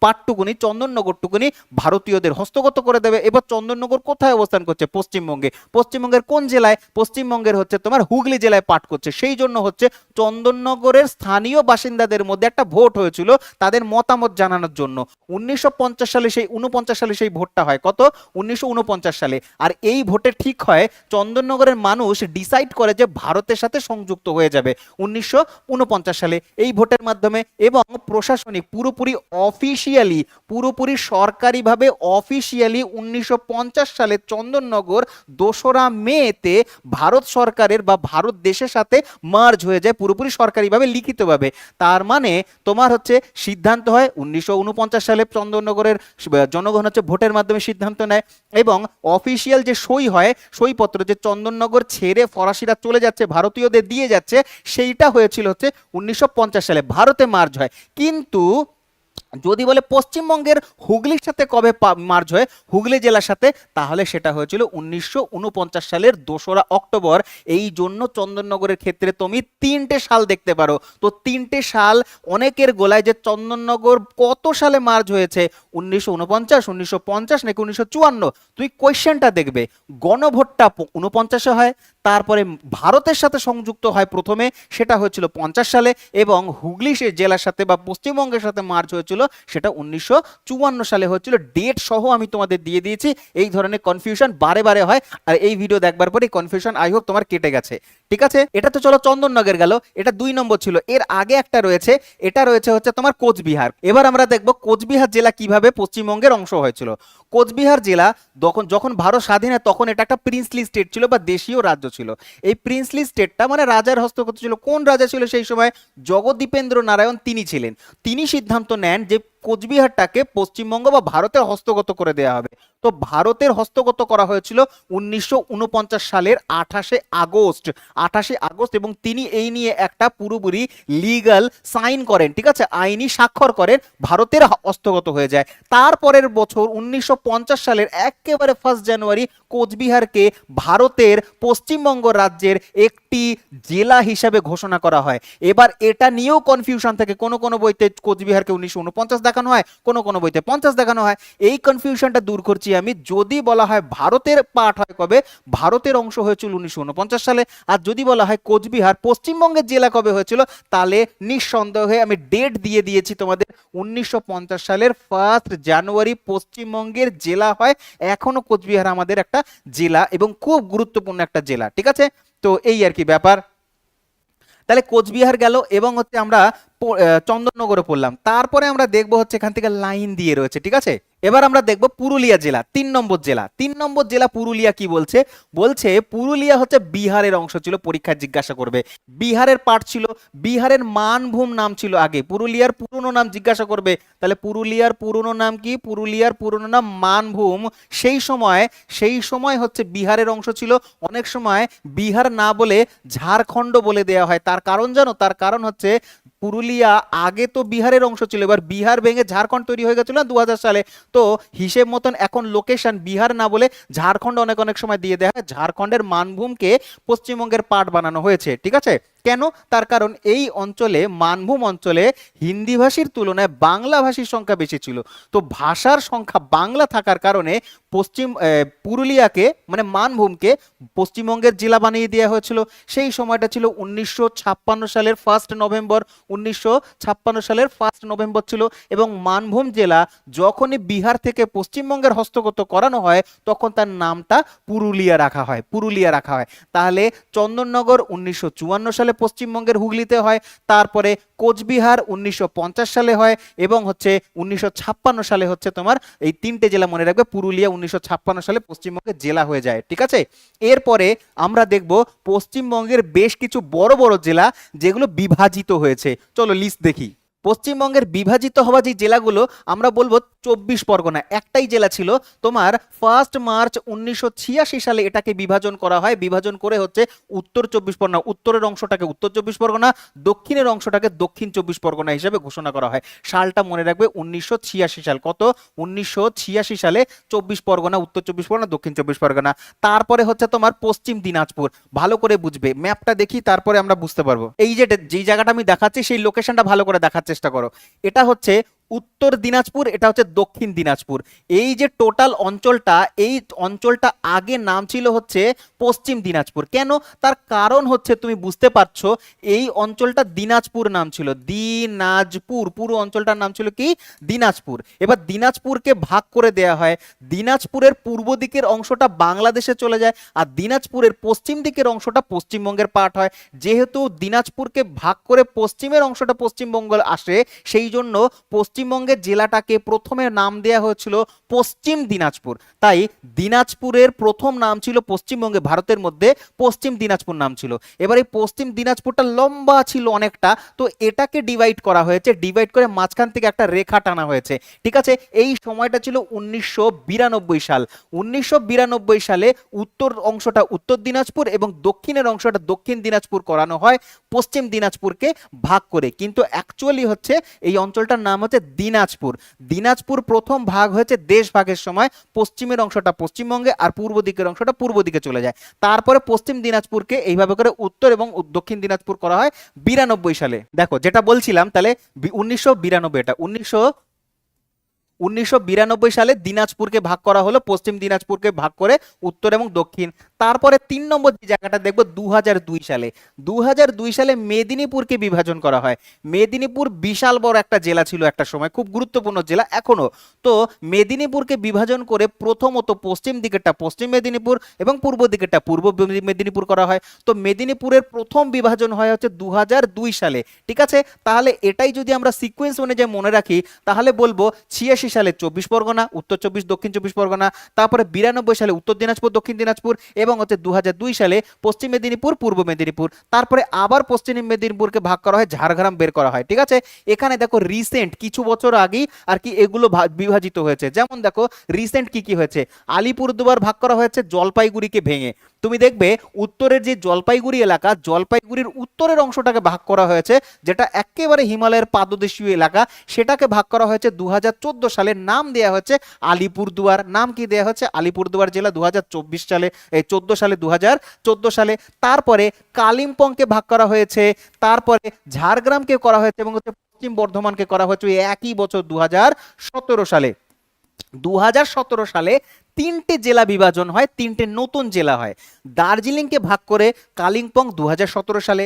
পাটটুকুনি, চন্দননগরটুকুনি ভারতীয়দের হস্তগত করে দেবে। এবার চন্দননগর কোথায় অবস্থান করছে? পশ্চিমবঙ্গে। পশ্চিমবঙ্গের কোন জেলায়? পশ্চিমবঙ্গের হচ্ছে তোমার হুগলি জেলায় পাঠ করছে। সেই জন্য হচ্ছে চন্দননগরের স্থানীয় বাসিন্দাদের মধ্যে একটা ভোট হয়েছিল তাদের মতামত জানানোর জন্য। 1950 সালে সেই 49 সালে সেই ভোটটা হয়। কত? 1949 সালে। আর এই ভোটে ঠিক হয় চন্দননগরের মানুষ ডিসাইড করে যে ভারতের সাথে সংযুক্ত হয়ে যাবে 1949 সালে এই ভোটের মাধ্যমে। এবং প্রশাসনিক পুরোপুরি সরকারিভাবে অফিসিয়ালি 1950 সালে চন্দননগর 2রা মেতে ভারত সরকারের বা ভারত দেশের সাথে মার্জ হয়ে যায় পুরোপুরি সরকারিভাবে, লিখিতভাবে। তার মানে তোমার হচ্ছে সিদ্ধান্ত হয় 1949 সালে চন্দননগরের জনগণ হচ্ছে ভোটের মাধ্যমে সিদ্ধান্ত নেয়। এবং অফিসিয়াল যে সই হয়, সইপত্র, যে চন্দননগর ছেড়ে ফরাসিরা চলে যাচ্ছে, ভারতীয়দের দিয়ে যাচ্ছে, সেইটা হয়েছিল হচ্ছে 1950 সালে, ভারতে মার্জ হয়। কিন্তু যদি বলে পশ্চিমবঙ্গের হুগলির সাথে কবে মার্জ হয়, হুগলি জেলার সাথে, তাহলে সেটা হয়েছিল 1949 সালের 2রা অক্টোবর। এই জন্য চন্দননগরের ক্ষেত্রে তুমি 3টে সাল দেখতে পারো। তো 3টে সাল অনেকের গোলায় যে চন্দননগর কত সালে মার্জ হয়েছে, 1949, 1950 নাকি 1954, তুই কোয়েশ্চেনটা দেখবে। গণভোটটা 49-এ হয়, তারপরে ভারতের সাথে সংযুক্ত হয় প্রথমে, সেটা হয়েছিল 50 সালে, এবং হুগলি জেলার সাথে বা পশ্চিমবঙ্গের সাথে মার্চ হয়েছিল, সেটা 1954 সালে হয়েছিল। ডেট সহ আমি তোমাদের দিয়ে দিয়েছি। এই ধরনের কনফিউশন বারে বারে হয়, আর এই ভিডিও দেখবার পরে কনফিউশন আই হোপ তোমার কেটে গেছে। ঠিক আছে, এটা তো চলো চন্দননগর গেল, এটা 2 নম্বর ছিল। এর আগে একটা রয়েছে, এটা রয়েছে হচ্ছে তোমার কোচবিহার। এবার আমরা দেখবো কোচবিহার জেলা কিভাবে পশ্চিমবঙ্গের অংশ হয়েছিল। কোচবিহার জেলা যখন ভারত স্বাধীন হয় তখন এটা একটা প্রিন্সলি স্টেট ছিল বা দেশীয় রাজ্য ছিল। এই প্রিন্সলি স্টেটটা মানে রাজার হস্তগত ছিল। কোন রাজা ছিল সেই সময়? জগদ্দীপেন্দ্র নারায়ণ তিনি ছিলেন। তিনি সিদ্ধান্ত নেন যে কোচবিহারটাকে পশ্চিমবঙ্গ বা ভারতের হস্তগত করে দেওয়া হবে। তো ভারতের হস্তগত করা হয়েছিল 1949 সালের 28শে আগস্ট, এবং তিনি এই নিয়ে একটা পুরোপুরি লিগ্যাল সাইন করেন, ঠিক আছে, আইনি স্বাক্ষর করেন, ভারতের হস্তগত হয়ে যায়। তারপরের বছর 1950 সালের একেবারে 1 জানুয়ারি কোচবিহারকে ভারতের পশ্চিমবঙ্গ রাজ্যের একটি জেলা হিসাবে ঘোষণা করা হয়। এবার এটা নিয়েও কনফিউশন থাকে, কোনো কোনো বইতে কোচবিহারকে 1949 দেখানো হয়, কোনো কোনো বইতে 50 দেখানো হয়। এই কনফিউশনটা দূর করছি আমি। যদি বলা হয় ভারতের পার্ট হয় কবে, ভারতের অংশ হয়েছিল 1949 সালে, আর যদি বলা হয় কোচবিহার পশ্চিমবঙ্গের জেলা কবে হয়েছিল, তাহলে নিঃসন্দেহে আমি ডেট দিয়ে দিয়েছি তোমাদের, 1950 সালের 1 জানুয়ারি পশ্চিমবঙ্গের জেলা হয়। এখনো কোচবিহার আমাদের একটা জেলা এবং খুব গুরুত্বপূর্ণ একটা জেলা। ঠিক আছে, তো এই আর কি ব্যাপার। তাহলে কোচবিহার গেল, এবং হচ্ছে আমরা চন্দননগরে পড়লাম। তারপরে আমরা দেখবো হচ্ছে এখান থেকে লাইন দিয়ে রয়েছে, ঠিক আছে। এবার আমরা দেখবো পুরুলিয়া জেলা, 3 নম্বর জেলা। 3 নম্বর জেলা পুরুলিয়া কি বলছে? বলছে পুরুলিয়া হচ্ছে বিহারের অংশ ছিল, পরীক্ষায় জিজ্ঞাসা করবে। বিহারের পার্ট ছিল, বিহারের মানভূম নাম ছিল আগে। পুরুলিয়ার পুরনো নাম জিজ্ঞাসা করবে, তাহলে পুরুলিয়ার পুরনো নাম কি? পুরুলিয়ার পুরনো নাম মানভূম। সেই সময় হচ্ছে বিহারের অংশ ছিল। অনেক সময় বিহার না বলে ঝাড়খণ্ড বলে দেওয়া হয়। তার কারণ জানো? তার কারণ হচ্ছে পুরুলিয়া আগে তো বিহারের অংশ ছিল, এবার বিহার ভেঙে ঝাড়খণ্ড তৈরি হয়ে গেছিল না 2000 সালে। তো হিসেব মতন এখন লোকেশন বিহার না বলে ঝাড়খণ্ড অনেক অনেক সময় দিয়ে দেওয়া হয়। ঝাড়খণ্ডের মানভূমকে পশ্চিমবঙ্গের পার্ট বানানো হয়েছে, ঠিক আছে। কেন? তার কারণ এই অঞ্চলে, মানভূম অঞ্চলে হিন্দিভাষীর তুলনায় বাংলাভাষীর সংখ্যা বেশি ছিল। তো ভাষার সংখ্যা বাংলা থাকার কারণে পুরুলিয়াকে মানে মানভূমকে পশ্চিমবঙ্গের জেলা বানিয়ে দেওয়া হয়েছিল। সেই সময়টা ছিল 1956 সালের 1 নভেম্বর। 1956 সালের 1 নভেম্বর ছিল। এবং মানভূম জেলা যখনই বিহার থেকে পশ্চিমবঙ্গের হস্তগত করানো হয় তখন তার নামটা পুরুলিয়া রাখা হয়, পুরুলিয়া রাখা হয়। তাহলে চন্দননগর 1954 সালে পশ্চিমবঙ্গের হুগলিতে হয়। তারপরে কোচবিহার 1950 সালে হয়, এবং হচ্ছে 1956 সালে হচ্ছে তোমার এই 3টে জেলা মনে রাখবে। পুরুলিয়া 1956 সালে পশ্চিমবঙ্গের জেলা হয়ে যায়, ঠিক আছে। এরপরে আমরা দেখব পশ্চিমবঙ্গের বেশ কিছু বড় বড় জেলা যেগুলো বিভাজিত হয়েছে। চলো লিস্ট দেখি। পশ্চিমবঙ্গের বিভাজিত হওয়া যে জেলাগুলো আমরা বলবো 24 পরগনা। একটাই জেলা ছিল তোমার 1 মার্চ 1986 সালে এটাকে বিভাজন করা হয়। বিভাজন করে হচ্ছে উত্তর 24 পরগনা, উত্তরের অংশটাকে উত্তর 24 পরগনা, দক্ষিণের অংশটাকে দক্ষিণ 24 পরগনা হিসেবে ঘোষণা করা হয়। সালটা মনে রাখবে 1986 সাল। কত? 1986 সালে 24 পরগনা, উত্তর 24 পরগনা, দক্ষিণ 24 পরগনা। তারপরে হচ্ছে তোমার পশ্চিম দিনাজপুর। ভালো করে বুঝবে, ম্যাপটা দেখি তারপরে আমরা বুঝতে পারবো। এই যে যেই জায়গাটা আমি দেখাচ্ছি সেই লোকেশনটা ভালো করে দেখার চেষ্টা করো। এটা হচ্ছে উত্তর দিনাজপুর, এটা হচ্ছে দক্ষিণ দিনাজপুর। এই যে টোটাল অঞ্চলটা, এই অঞ্চলটা আগে নাম ছিল হচ্ছে পশ্চিম দিনাজপুর। কেন? তার কারণ হচ্ছে তুমি বুঝতে পারছো, এই অঞ্চলটা দিনাজপুর নাম ছিল, দিনাজপুর। পুরো অঞ্চলটার নাম ছিল কি? দিনাজপুর। এবার দিনাজপুরকে ভাগ করে দেয়া হয়। দিনাজপুরের পূর্ব দিকের অংশটা বাংলাদেশে চলে যায়, আর দিনাজপুরের পশ্চিম দিকের অংশটা পশ্চিমবঙ্গের পার্ট হয়। যেহেতু দিনাজপুরকে ভাগ করে পশ্চিমের অংশটা পশ্চিমবঙ্গ আসে, সেই জন্য পশ্চিমবঙ্গের জেলাটাকে প্রথমে নাম দেওয়া হয়েছিল পশ্চিম দিনাজপুর। তাই দিনাজপুরের প্রথম নাম ছিল পশ্চিমবঙ্গে, ভারতের মধ্যে পশ্চিম দিনাজপুর নাম ছিল। এবার এই পশ্চিম দিনাজপুরটা লম্বা ছিল অনেকটা, তো এটাকে ডিভাইড করা হয়েছে। ডিভাইড করে মাঝখান থেকে একটা রেখা টানা হয়েছে, ঠিক আছে। এই সময়টা ছিল 1992 সাল। 1992 সালে উত্তর অংশটা উত্তর দিনাজপুর এবং দক্ষিণের অংশটা দক্ষিণ দিনাজপুর করানো হয় পশ্চিম দিনাজপুরকে ভাগ করে। কিন্তু অ্যাকচুয়ালি হচ্ছে এই অঞ্চলটার নাম হচ্ছে দিনাজপুর। দিনাজপুর প্রথম ভাগ হয়েছে দেশ ভাগের সময়। পশ্চিমের অংশটা পশ্চিমবঙ্গে আর পূর্ব দিকের অংশটা পূর্ব দিকে চলে যায়। তারপরে পশ্চিম দিনাজপুরকে এইভাবে করে উত্তর এবং দক্ষিণ দিনাজপুর করা হয় 92 সালে। দেখো যেটা বলছিলাম, তাহলে 1992, এটা 1992 সালে দিনাজপুরকে ভাগ করা হলো, পশ্চিম দিনাজপুরকে ভাগ করে উত্তর এবং দক্ষিণ। তারপরে 3 নম্বর যে জায়গাটা দেখবো 2002 সালে, 2002 সালে মেদিনীপুরকে বিভাজন করা হয়। মেদিনীপুর বিশাল বড় একটা জেলা ছিল একটা সময়, খুব গুরুত্বপূর্ণ জেলা এখনো। তো মেদিনীপুরকে বিভাজন করে প্রথমত পশ্চিম দিকেরটা পশ্চিম মেদিনীপুর এবং পূর্ব দিকেরটা পূর্ব মেদিনীপুর করা হয়। তো মেদিনীপুরের প্রথম বিভাজন হয় হচ্ছে 2002 সালে, ঠিক আছে। তাহলে এটাই যদি আমরা সিকোয়েন্স অনুযায়ী মনে রাখি তাহলে বলবো 86 সালে 24 পরগনা, উত্তর 24 দক্ষিণ 24 পরগনা, তারপরে 92 সালে উত্তর দিনাজপুর দক্ষিণ দিনাজপুর, এবং হচ্ছে 2002 সালে পশ্চিম মেদিনীপুর পূর্ব মেদিনীপুর। তারপরে আবার পশ্চিম মেদিনীপুরকে ভাগ করা হয়, ঝাড়গ্রাম বের করা হয়, ঠিক আছে। এখানে দেখো রিসেন্ট কিছু বছর আগেই আর কি এগুলো বিভাজিত হয়েছে। যেমন দেখো রিসেন্ট কি কি হয়েছে, আলিপুরদুয়ার ভাগ করা হয়েছে জলপাইগুড়িকে ভেঙে। তুমি দেখবে উত্তরের যে জলপাইগুড়ি এলাকা, জলপাইগুড়ির উত্তরের অংশটাকে ভাগ করা হয়েছে, যেটা একেবারে হিমালয়ের পাদদেশীয় এলাকা, সেটাকে ভাগ করা হয়েছে 2014 সালে। নাম দেওয়া হচ্ছে আলিপুরদুয়ার। নাম কি দেওয়া হচ্ছে? আলিপুরদুয়ার জেলা 2024 সালে, 14 সালে, 2014 সালে। তারপরে কালিম্পংকে ভাগ করা হয়েছে, তারপরে ঝাড়গ্রামকে করা হয়েছে, এবং হচ্ছে পশ্চিম বর্ধমানকে করা হয়েছে ওই একই বছর 2017 সালে। 2017 সালে 3টে জেলা বিভাজন হয়, 3টে নতুন জেলা হয়। দার্জিলিংকে ভাগ করে কালিম্পং 2017 সালে।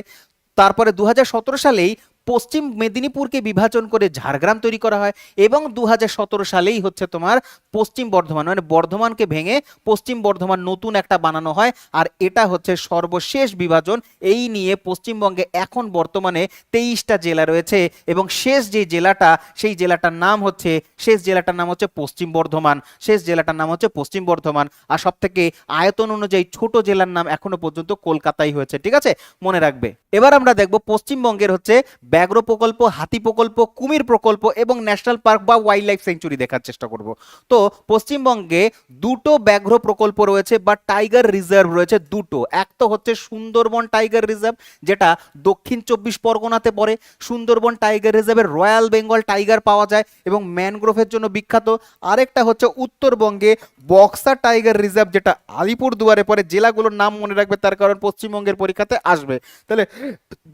তারপরে 2017 সালেই পশ্চিম মেদিনীপুরকে বিভাজন করে ঝাড়গ্রাম তৈরি করা হয়, এবং 2017 সালেই হচ্ছে তোমার পশ্চিম বর্ধমান মানে বর্ধমানকে ভেঙে পশ্চিম বর্ধমান নতুন একটা বানানো হয়। আর এটা হচ্ছে সর্বশেষ বিভাজন। এই নিয়ে পশ্চিমবঙ্গে এখন বর্তমানে 23টা জেলা রয়েছে, এবং শেষ যে জেলাটা, সেই জেলাটার নাম হচ্ছে, শেষ জেলাটার নাম হচ্ছে পশ্চিম বর্ধমান। শেষ জেলাটার নাম হচ্ছে পশ্চিম বর্ধমান। আর সব থেকে আয়তন অনুযায়ী ছোট জেলার নাম এখনো পর্যন্ত কলকাতাই হয়েছে, ঠিক আছে, মনে রাখবে। এবার আমরা দেখবো পশ্চিমবঙ্গের হচ্ছে ব্যাঘ্র প্রকল্প, হাতি প্রকল্প, কুমির প্রকল্প এবং ন্যাশনাল পার্ক বা ওয়াইল্ড লাইফ সেঞ্চুরি দেখার চেষ্টা করব। তো পশ্চিমবঙ্গে দুটো ব্যাঘ্র প্রকল্প রয়েছে বা টাইগার রিজার্ভ রয়েছে দুটো। এক তো হচ্ছে সুন্দরবন টাইগার রিজার্ভ, যেটা দক্ষিণ 24 পরগনাতে পড়ে। সুন্দরবন টাইগার রিজার্ভে রয়্যাল বেঙ্গল টাইগার পাওয়া যায় এবং ম্যানগ্রোভের জন্য বিখ্যাত। আরেকটা হচ্ছে উত্তরবঙ্গে বক্সা টাইগার রিজার্ভ, যেটা আলিপুরদুয়ারে পড়ে। জেলাগুলোর নাম মনে রাখবে, তার কারণ পশ্চিমবঙ্গের পরীক্ষাতে আসবে। তাহলে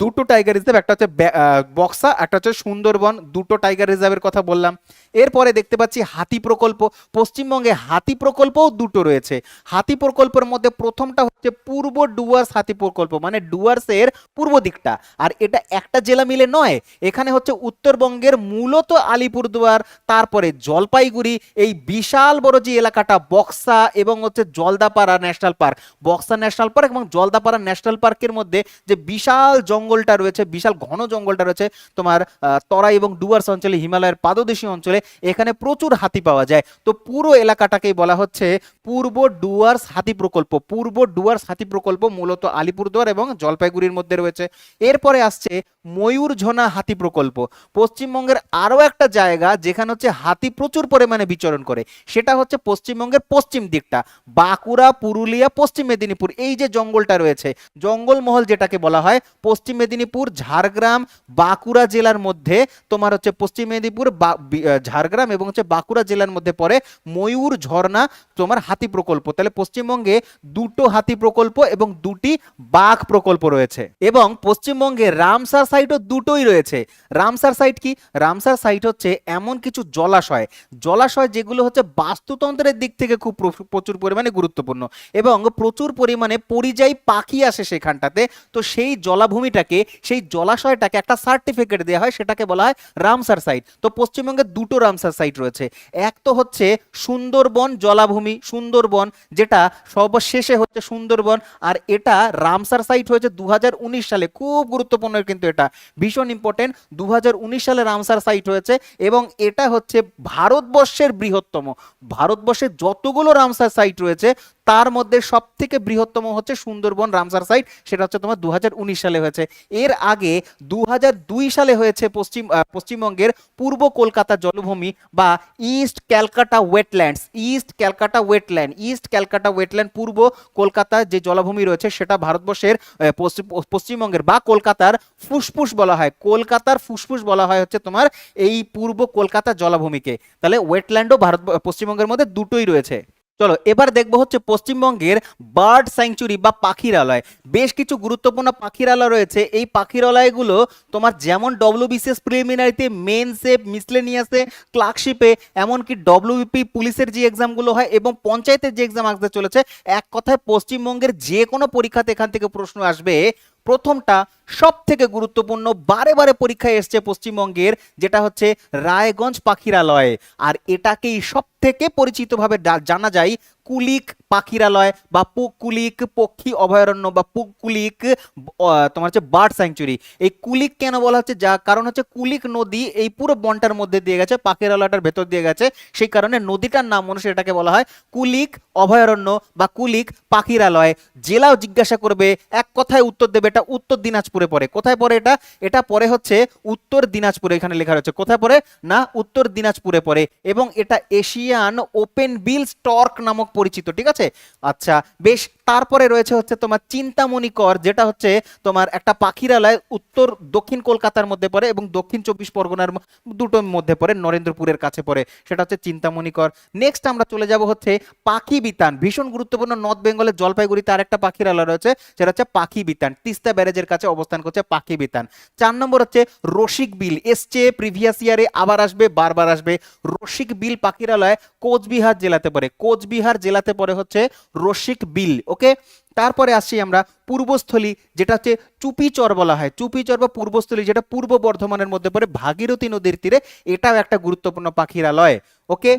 দুটো টাইগার রিজার্ভ, একটা হচ্ছে বক্সা, একটা হচ্ছে সুন্দরবন, দুটো টাইগার রিজার্ভের কথা বললাম। এরপরে দেখতে পাচ্ছি হাতি প্রকল্প। পশ্চিমবঙ্গে হাতি প্রকল্পও দুটো রয়েছে। হাতি প্রকল্পের মধ্যে প্রথমটা হচ্ছে পূর্ব ডুয়ার্স হাতি প্রকল্প, মানে ডুয়ার্সের পূর্ব দিকটা। আর এটা একটা জেলা মিলে নয়, এখানে হচ্ছে উত্তরবঙ্গের মূলত আলিপুরদুয়ার, তারপরে জলপাইগুড়ি, এই বিশাল বড় যে এলাকাটা বক্সা এবং হচ্ছে Jaldapara national park. Buxa national park এবং জলদাপাড়া ন্যাশনাল পার্কের মধ্যে যে বিশাল জঙ্গলটা রয়েছে, বিশাল ঘন জঙ্গলটা রয়েছে তোমার তরাই এবং ডুয়ার্স অঞ্চলে, হিমালয়ের পাদদেশী অঞ্চলে, এখানে প্রচুর হাতি পাওয়া যায়। তো পুরো এলাকাটাকেই বলা হচ্ছে পূর্ব ডুয়ার্স হাতি প্রকল্প। পূর্ব ডুয়ার্স হাতি প্রকল্প মূলত আলিপুরদুয়ার এবং জলপাইগুড়ির মধ্যে রয়েছে। এরপরে আসছে ময়ূরঝোনা হাতি প্রকল্প। পশ্চিমবঙ্গের আরও একটা জায়গা যেখানে হচ্ছে হাতি প্রচুর পরিমাণে বিচরণ করে, সেটা হচ্ছে পশ্চিমবঙ্গের পশ্চিম দিকটা, বাঁকুড়া, পুরুলিয়া, পশ্চিম মেদিনীপুর। এই যে জঙ্গলটা রয়েছে, জঙ্গলমহল যেটাকে বলা হয়, পশ্চিম মেদিনীপুর, ঝাড়গ্রাম, বাঁকুড়া জেলার মধ্যে তোমার হচ্ছে পশ্চিম মেদিনীপুর, ঝাড়গ্রাম এবং হচ্ছে বাঁকুড়া জেলার মধ্যে পড়ে ময়ূর ঝর্ণা তোমার হাতি প্রকল্প। তাহলে পশ্চিমবঙ্গে দুটো হাতি প্রকল্প এবং দুটি বাঘ প্রকল্প রয়েছে। এবং পশ্চিমবঙ্গে রামসার সাইটও দুটোই রয়েছে। রামসার সাইট কি? রামসার সাইট হচ্ছে এমন কিছু জলাশয়, জলাশয় যেগুলো হচ্ছে বাস্তুতন্ত্রের দিক থেকে খুব প্রচুর পরিমাণে গুরুত্বপূর্ণ, এবং প্রচুর পরিমাণে পরিযায়ী পাখি আসে সেখানটাতে। তো সেই জলাভূমিটাকে, সেই জলাশয়টাকে একটা সার্টিফিকেট দেওয়া হয়, সেটাকে বলা হয় রামসার সাইট। তো পশ্চিমবঙ্গে দুটো রামসার সাইট রয়েছে। এক তো হচ্ছে সুন্দরবন জলাভূমি, সুন্দরবন, যেটা সর্বশেষে হচ্ছে সুন্দরবন। আর এটা রামসার সাইট হয়েছে 2019 সালে, খুব গুরুত্বপূর্ণ কিন্তু, এটা ভীষণ ইম্পর্টেন্ট। 2019 সালে রামসার সাইট হয়েছে, এবং এটা হচ্ছে ভারতবর্ষের বৃহত্তম, ভারতবর্ষের যতগুলো রামসার সাইট রয়েছে তার মধ্যে সব থেকে বৃহত্তম হচ্ছে সুন্দরবন রামসার সাইট, সেটা হচ্ছে তোমার 2019 সালে হয়েছে। এর আগে 2002 সালে হয়েছে পশ্চিমবঙ্গের পূর্ব কলকাতা জলভূমি বা east Calcutta wetlands. East Calcutta wetland, east Calcutta wetland, পূর্ব কলকাতা যে জলাভূমি রয়েছে সেটা ভারতবর্ষের পশ্চিমবঙ্গের বা কলকাতার ফুসফুস বলা হয়। কলকাতার ফুসফুস বলা হয় হচ্ছে তোমার এই পূর্ব কলকাতা জলাভূমিকে। তাহলে ওয়েটল্যান্ডও পশ্চিমবঙ্গের মধ্যে দুটোই রয়েছে। চলো এবার দেখবো হচ্ছে পশ্চিমবঙ্গের বার্ড স্যাংচুরি বা পাখিরালয়। বেশ কিছু গুরুত্বপূর্ণ পাখিরালয় রয়েছে। এই পাখিরালয়গুলো তোমার যেমন ডব্লিউবিসিএস প্রিলিমিনারিতে, মেনসে, মিসলেনিয়াসে, ক্লার্কশিপে, এমনকি ডব্লিউবিপি পুলিশের যে এক্সামগুলো হয় এবং পঞ্চায়েতের যে এক্সাম আসতে চলেছে, এক কথায় পশ্চিমবঙ্গের যে কোনো পরীক্ষাতে এখান থেকে প্রশ্ন আসবে। প্রথমটা সব থেকে গুরুত্বপূর্ণ, বারে বারে পরীক্ষায় এসছে পশ্চিমবঙ্গের, যেটা হচ্ছে রায়গঞ্জ পাখিরালয়। আর এটাকেই সব থেকে পরিচিতভাবে জানা যায় কুলিক পাখিরালয় বা কুলিক পক্ষী অভয়ারণ্য বা কুলিক তোমার হচ্ছে বার্ড স্যাংচুরি। এই কুলিক কেন বলা হচ্ছে, যা কারণ হচ্ছে কুলিক নদী এই পুরো বনটার মধ্যে দিয়ে গেছে, পাখিরালয়টার ভেতর দিয়ে গেছে, সেই কারণে নদীটার নাম অনুসারে এটাকে বলা হয় কুলিক অভয়ারণ্য বা কুলিক পাখিরালয়। জেলাও জিজ্ঞাসা করবে, এক কথায় উত্তর দেবে, এটা উত্তর দিনাজপুরে পড়ে। কোথায় পড়ে এটা? এটা পড়ে হচ্ছে উত্তর দিনাজপুরে, এখানে লেখা রয়েছে কোথায় পড়ে, না উত্তর দিনাজপুরে পড়ে। এবং এটা এশিয়ান ওপেন বিল স্টর্ক নামক পরিচিত, ঠিক আছে। আচ্ছা বেশ, তারপরে রয়েছে হচ্ছে তোমার চিন্তামণিকর, যেটা হচ্ছে তোমার একটা পাখিরালয়, উত্তর দক্ষিণ কলকাতার মধ্যে পড়ে এবং দক্ষিণ চব্বিশ পরগনার দুটোর মধ্যে পড়ে, নরেন্দ্রপুরের কাছে পড়ে, সেটা হচ্ছে চিন্তামণিকর। নেক্সট আমরা চলে যাব হচ্ছে পাখি বিতান, ভীষণ গুরুত্বপূর্ণ। নর্থ বেঙ্গলের জলপাইগুড়িতে আরেকটা পাখিরালয় রয়েছে, সেটা হচ্ছে পাখি বিতান, তিস্তা ব্যারেজের কাছে অবস্থান করছে পাখি বিতান। 4 নম্বর হচ্ছে রসিক বিল, এসছে প্রিভিয়াস ইয়ারে, আবার আসবে, বারবার আসবে। রসিক বিল পাখিরালয় কোচবিহার জেলাতে পড়ে, কোচবিহার জেলাতে পড়ে হচ্ছে রসিক বিল। ওকে, তারপরে আসছি আমরা পূর্বস্থলী, যেটা হচ্ছে চুপিচর বলা হয়, চুপিচর বা পূর্বস্থলী, যেটা পূর্ব বর্ধমানের মধ্যে পড়ে ভাগীরথী নদীর তীরে, এটাও একটা গুরুত্বপূর্ণ পাখিরালয়। ওকে,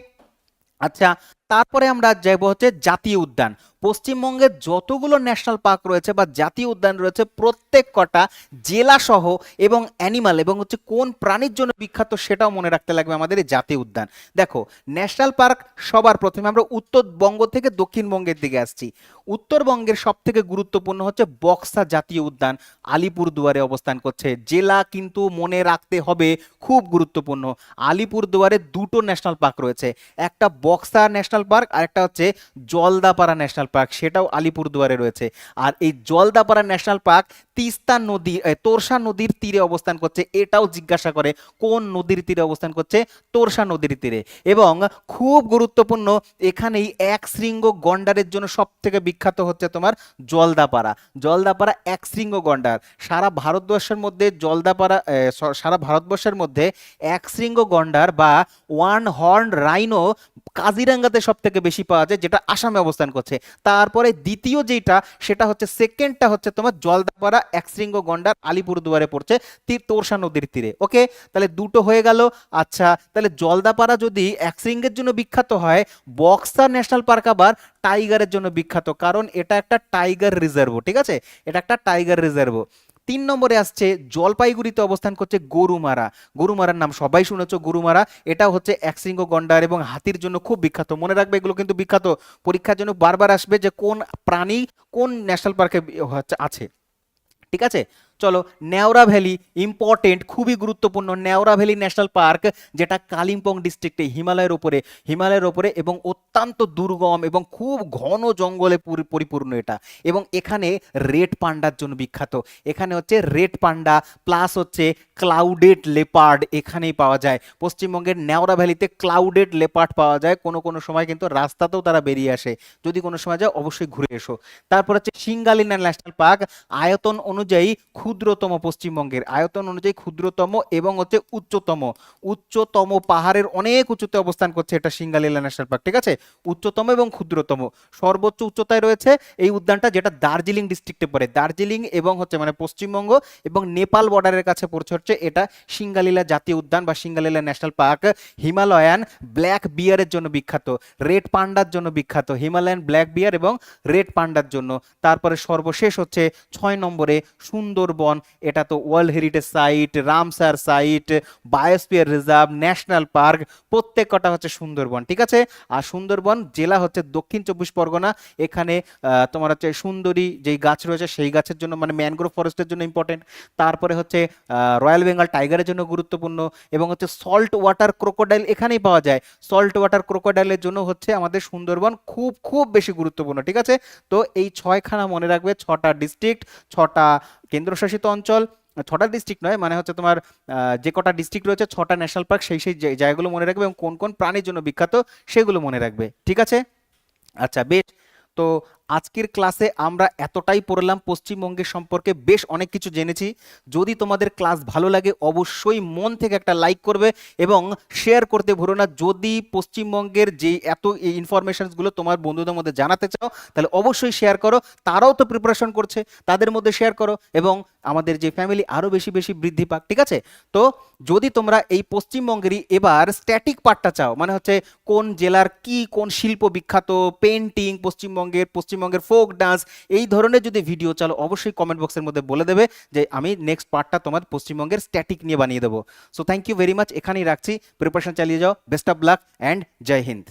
আচ্ছা তারপরে আমরা যাবো হচ্ছে জাতীয় উদ্যান। পশ্চিমবঙ্গের যতগুলো ন্যাশনাল পার্ক রয়েছে বা জাতীয় উদ্যান রয়েছে, প্রত্যেক কটা জেলা সহ এবং অ্যানিমাল এবং হচ্ছে কোন প্রাণীর জন্য বিখ্যাত সেটাও মনে রাখতে লাগবে আমাদের এই জাতীয় উদ্যান। দেখো ন্যাশনাল পার্ক সবার প্রথমে আমরা উত্তরবঙ্গ থেকে দক্ষিণবঙ্গের দিকে আসছি। উত্তরবঙ্গের সব থেকে গুরুত্বপূর্ণ হচ্ছে বক্সা জাতীয় উদ্যান, আলিপুরদুয়ারে অবস্থান করছে। জেলা কিন্তু মনে রাখতে হবে, খুব গুরুত্বপূর্ণ। আলিপুরদুয়ারে দুটো ন্যাশনাল পার্ক রয়েছে, একটা বক্সা ন্যাশনাল পার্ক আর একটা হচ্ছে জলদাপাড়া ন্যাশনাল পার্ক, সেটাও আলিপুরদুয়ারে রয়েছে। আর এই জলদাপাড়া ন্যাশনাল পার্ক তিস্তা নদী, তোরসা নদীর তীরে অবস্থান করছে। এটাও জিজ্ঞাসা করে কোন নদীর তীরে অবস্থান করছে, তোরসা নদীর তীরে। এবং খুব গুরুত্বপূর্ণ, এখানেই এক শৃঙ্গ গন্ডারের জন্য সব থেকে বিখ্যাত হচ্ছে তোমার জলদাপাড়া। জলদাপাড়া এক শৃঙ্গ গন্ডার, সারা ভারতবর্ষের মধ্যে জলদাপাড়া সারা ভারতবর্ষের মধ্যে এক শৃঙ্গ গন্ডার বা ওয়ান হর্ন রাইনো কাজিরাঙ্গাতে সব থেকে বেশি পাওয়া যায়, যেটা আসামে অবস্থান করছে। তারপরে দ্বিতীয় যেটা, সেটা হচ্ছে সেকেন্ডটা হচ্ছে তোমার জলদাপাড়া একশৃঙ্গ গন্ডার, আলিপুরদুয়ারে পড়ছে, তোরসা নদীর তীরে। ওকে, তাহলে দুটো হয়ে গেল। আচ্ছা তাহলে জলদাপাড়া যদি একশৃঙ্গের জন্য বিখ্যাত হয়, বক্সা ন্যাশনাল পার্ক আবার টাইগারের জন্য বিখ্যাত, কারণ এটা একটা টাইগার রিজার্ভ, ঠিক আছে, এটা একটা টাইগার রিজার্ভ। 3 নম্বরে আসছে জলপাইগুড়িতে অবস্থান করছে গরুমারা। গরুমারার নাম সবাই শুনেছো, গরুমারা, এটাও হচ্ছে একশৃঙ্গ গন্ডার এবং হাতির জন্য খুব বিখ্যাত। মনে রাখবে, এগুলো কিন্তু বিখ্যাত, পরীক্ষার জন্য বারবার আসবে যে কোন প্রাণী কোন ন্যাশনাল পার্কে আছে, ঠিক আছে। চলো নেওরা ভ্যালি, ইম্পর্টেন্ট, খুবই গুরুত্বপূর্ণ। নেওরা ভ্যালি ন্যাশনাল পার্ক, যেটা কালিম্পং ডিস্ট্রিক্টে, হিমালয়ের ওপরে এবং অত্যন্ত দুর্গম এবং খুব ঘন জঙ্গলে পরিপূর্ণ এটা। এবং এখানে রেড পান্ডার জন্য বিখ্যাত। এখানে হচ্ছে রেড পান্ডা প্লাস হচ্ছে ক্লাউডেড লেপার্ড এখানেই পাওয়া যায়। পশ্চিমবঙ্গের নেওরা ভ্যালিতে ক্লাউডেড লেপার্ড পাওয়া যায়, কোনো কোনো সময় কিন্তু রাস্তাতেও তারা বেরিয়ে আসে। যদি কোনো সময় যায় অবশ্যই ঘুরে এসো। তারপর হচ্ছে সিঙ্গালিনা ন্যাশনাল পার্ক, আয়তন অনুযায়ী ক্ষুদ্রতম, পশ্চিমবঙ্গের আয়তন অনুযায়ী ক্ষুদ্রতম এবং হচ্ছে উচ্চতম পাহাড়ের অনেক উঁচুতে অবস্থান করছে এটা সিঙ্গালিলা ন্যাশনাল পার্ক, ঠিক আছে। উচ্চতম এবং ক্ষুদ্রতম, সর্বোচ্চ উচ্চতায় রয়েছে এই উদ্যানটা, যেটা দার্জিলিং ডিস্ট্রিক্টে পড়ে। দার্জিলিং এবং হচ্ছে মানে পশ্চিমবঙ্গ এবং নেপাল বর্ডারের কাছে পড়ছে হচ্ছে এটা সিঙ্গালিলা জাতীয় উদ্যান বা Singalila national park. Himalayan black বিয়ারের জন্য বিখ্যাত, রেড পান্ডার জন্য বিখ্যাত, হিমালয়ান ব্ল্যাক বিয়ার এবং রেড পান্ডার জন্য। তারপরে সর্বশেষ হচ্ছে 6 নম্বরে সুন্দরবন, এটা তো world heritage site, Ramsar site, biosphere reserve, national park, প্রত্যেক কটা হচ্ছে সুন্দরবন, ঠিক আছে। আর সুন্দরবন জেলা হচ্ছে দক্ষিণ চব্বিশ পরগনা। এখানে তোমার হচ্ছে সুন্দরী যেই গাছ রয়েছে সেই গাছের জন্য, মানে ম্যানগ্রোভ ফরেস্টের জন্য ইম্পর্টেন্ট। তারপরে হচ্ছে রয়্যাল বেঙ্গল টাইগারের জন্য গুরুত্বপূর্ণ এবং হচ্ছে সল্ট ওয়াটার ক্রোকোডাইল এখানেই পাওয়া যায়। সল্ট ওয়াটার ক্রোকোডাইলের জন্য হচ্ছে আমাদের সুন্দরবন খুব খুব বেশি গুরুত্বপূর্ণ, ঠিক আছে। তো এই 6খানা মনে রাখবে, 6টা ডিস্ট্রিক্ট, 6টা কেন্দ্রশাসিত অঞ্চল, 6টা ডিস্ট্রিক্ট নয়, মানে হচ্ছে তোমার যে কটা ডিস্ট্রিক্ট রয়েছে, 6টা ন্যাশনাল পার্ক, সেই জায়গাগুলো মনে রাখবে এবং কোন কোন প্রাণীর জন্য বিখ্যাত সেগুলো মনে রাখবে, ঠিক আছে। আচ্ছা বেশ। তো আজকের ক্লাসে আমরা এতটাই পড়লাম পশ্চিমবঙ্গের সম্পর্কে, বেশ অনেক কিছু জেনেছি। যদি তোমাদের ক্লাস ভালো লাগে অবশ্যই মন থেকে একটা লাইক করবে এবং শেয়ার করতে ভুলো না। যদি পশ্চিমবঙ্গের যে এত ইনফরমেশনসগুলো তোমার বন্ধুদের মধ্যে জানাতে চাও তাহলে অবশ্যই শেয়ার করো, তারাও তো প্রিপারেশন করছে, তাদের মধ্যে শেয়ার করো এবং আমাদের যে ফ্যামিলি আরও বেশি বেশি বৃদ্ধি পাক, ঠিক আছে? তো যদি তোমরা এই পশ্চিমবঙ্গেরই এবার স্ট্যাটিক পার্টটা চাও, মানে হচ্ছে কোন জেলার কি কোন শিল্প বিখ্যাত, পেন্টিং পশ্চিমবঙ্গের ফোক ডান্স, এই ধরনের যদি ভিডিও চাও অবশ্যই কমেন্ট বক্সের মধ্যে বলে দেবে যে আমি নেক্সট পার্টটা তোমার পশ্চিমবঙ্গের স্ট্যাটিক নিয়ে বানিয়ে দেবো। So thank you very much, এখানেই রাখছি, প্রিপারেশন চালিয়ে যাও, বেস্ট অফ লাক অ্যান্ড জয় হিন্দ।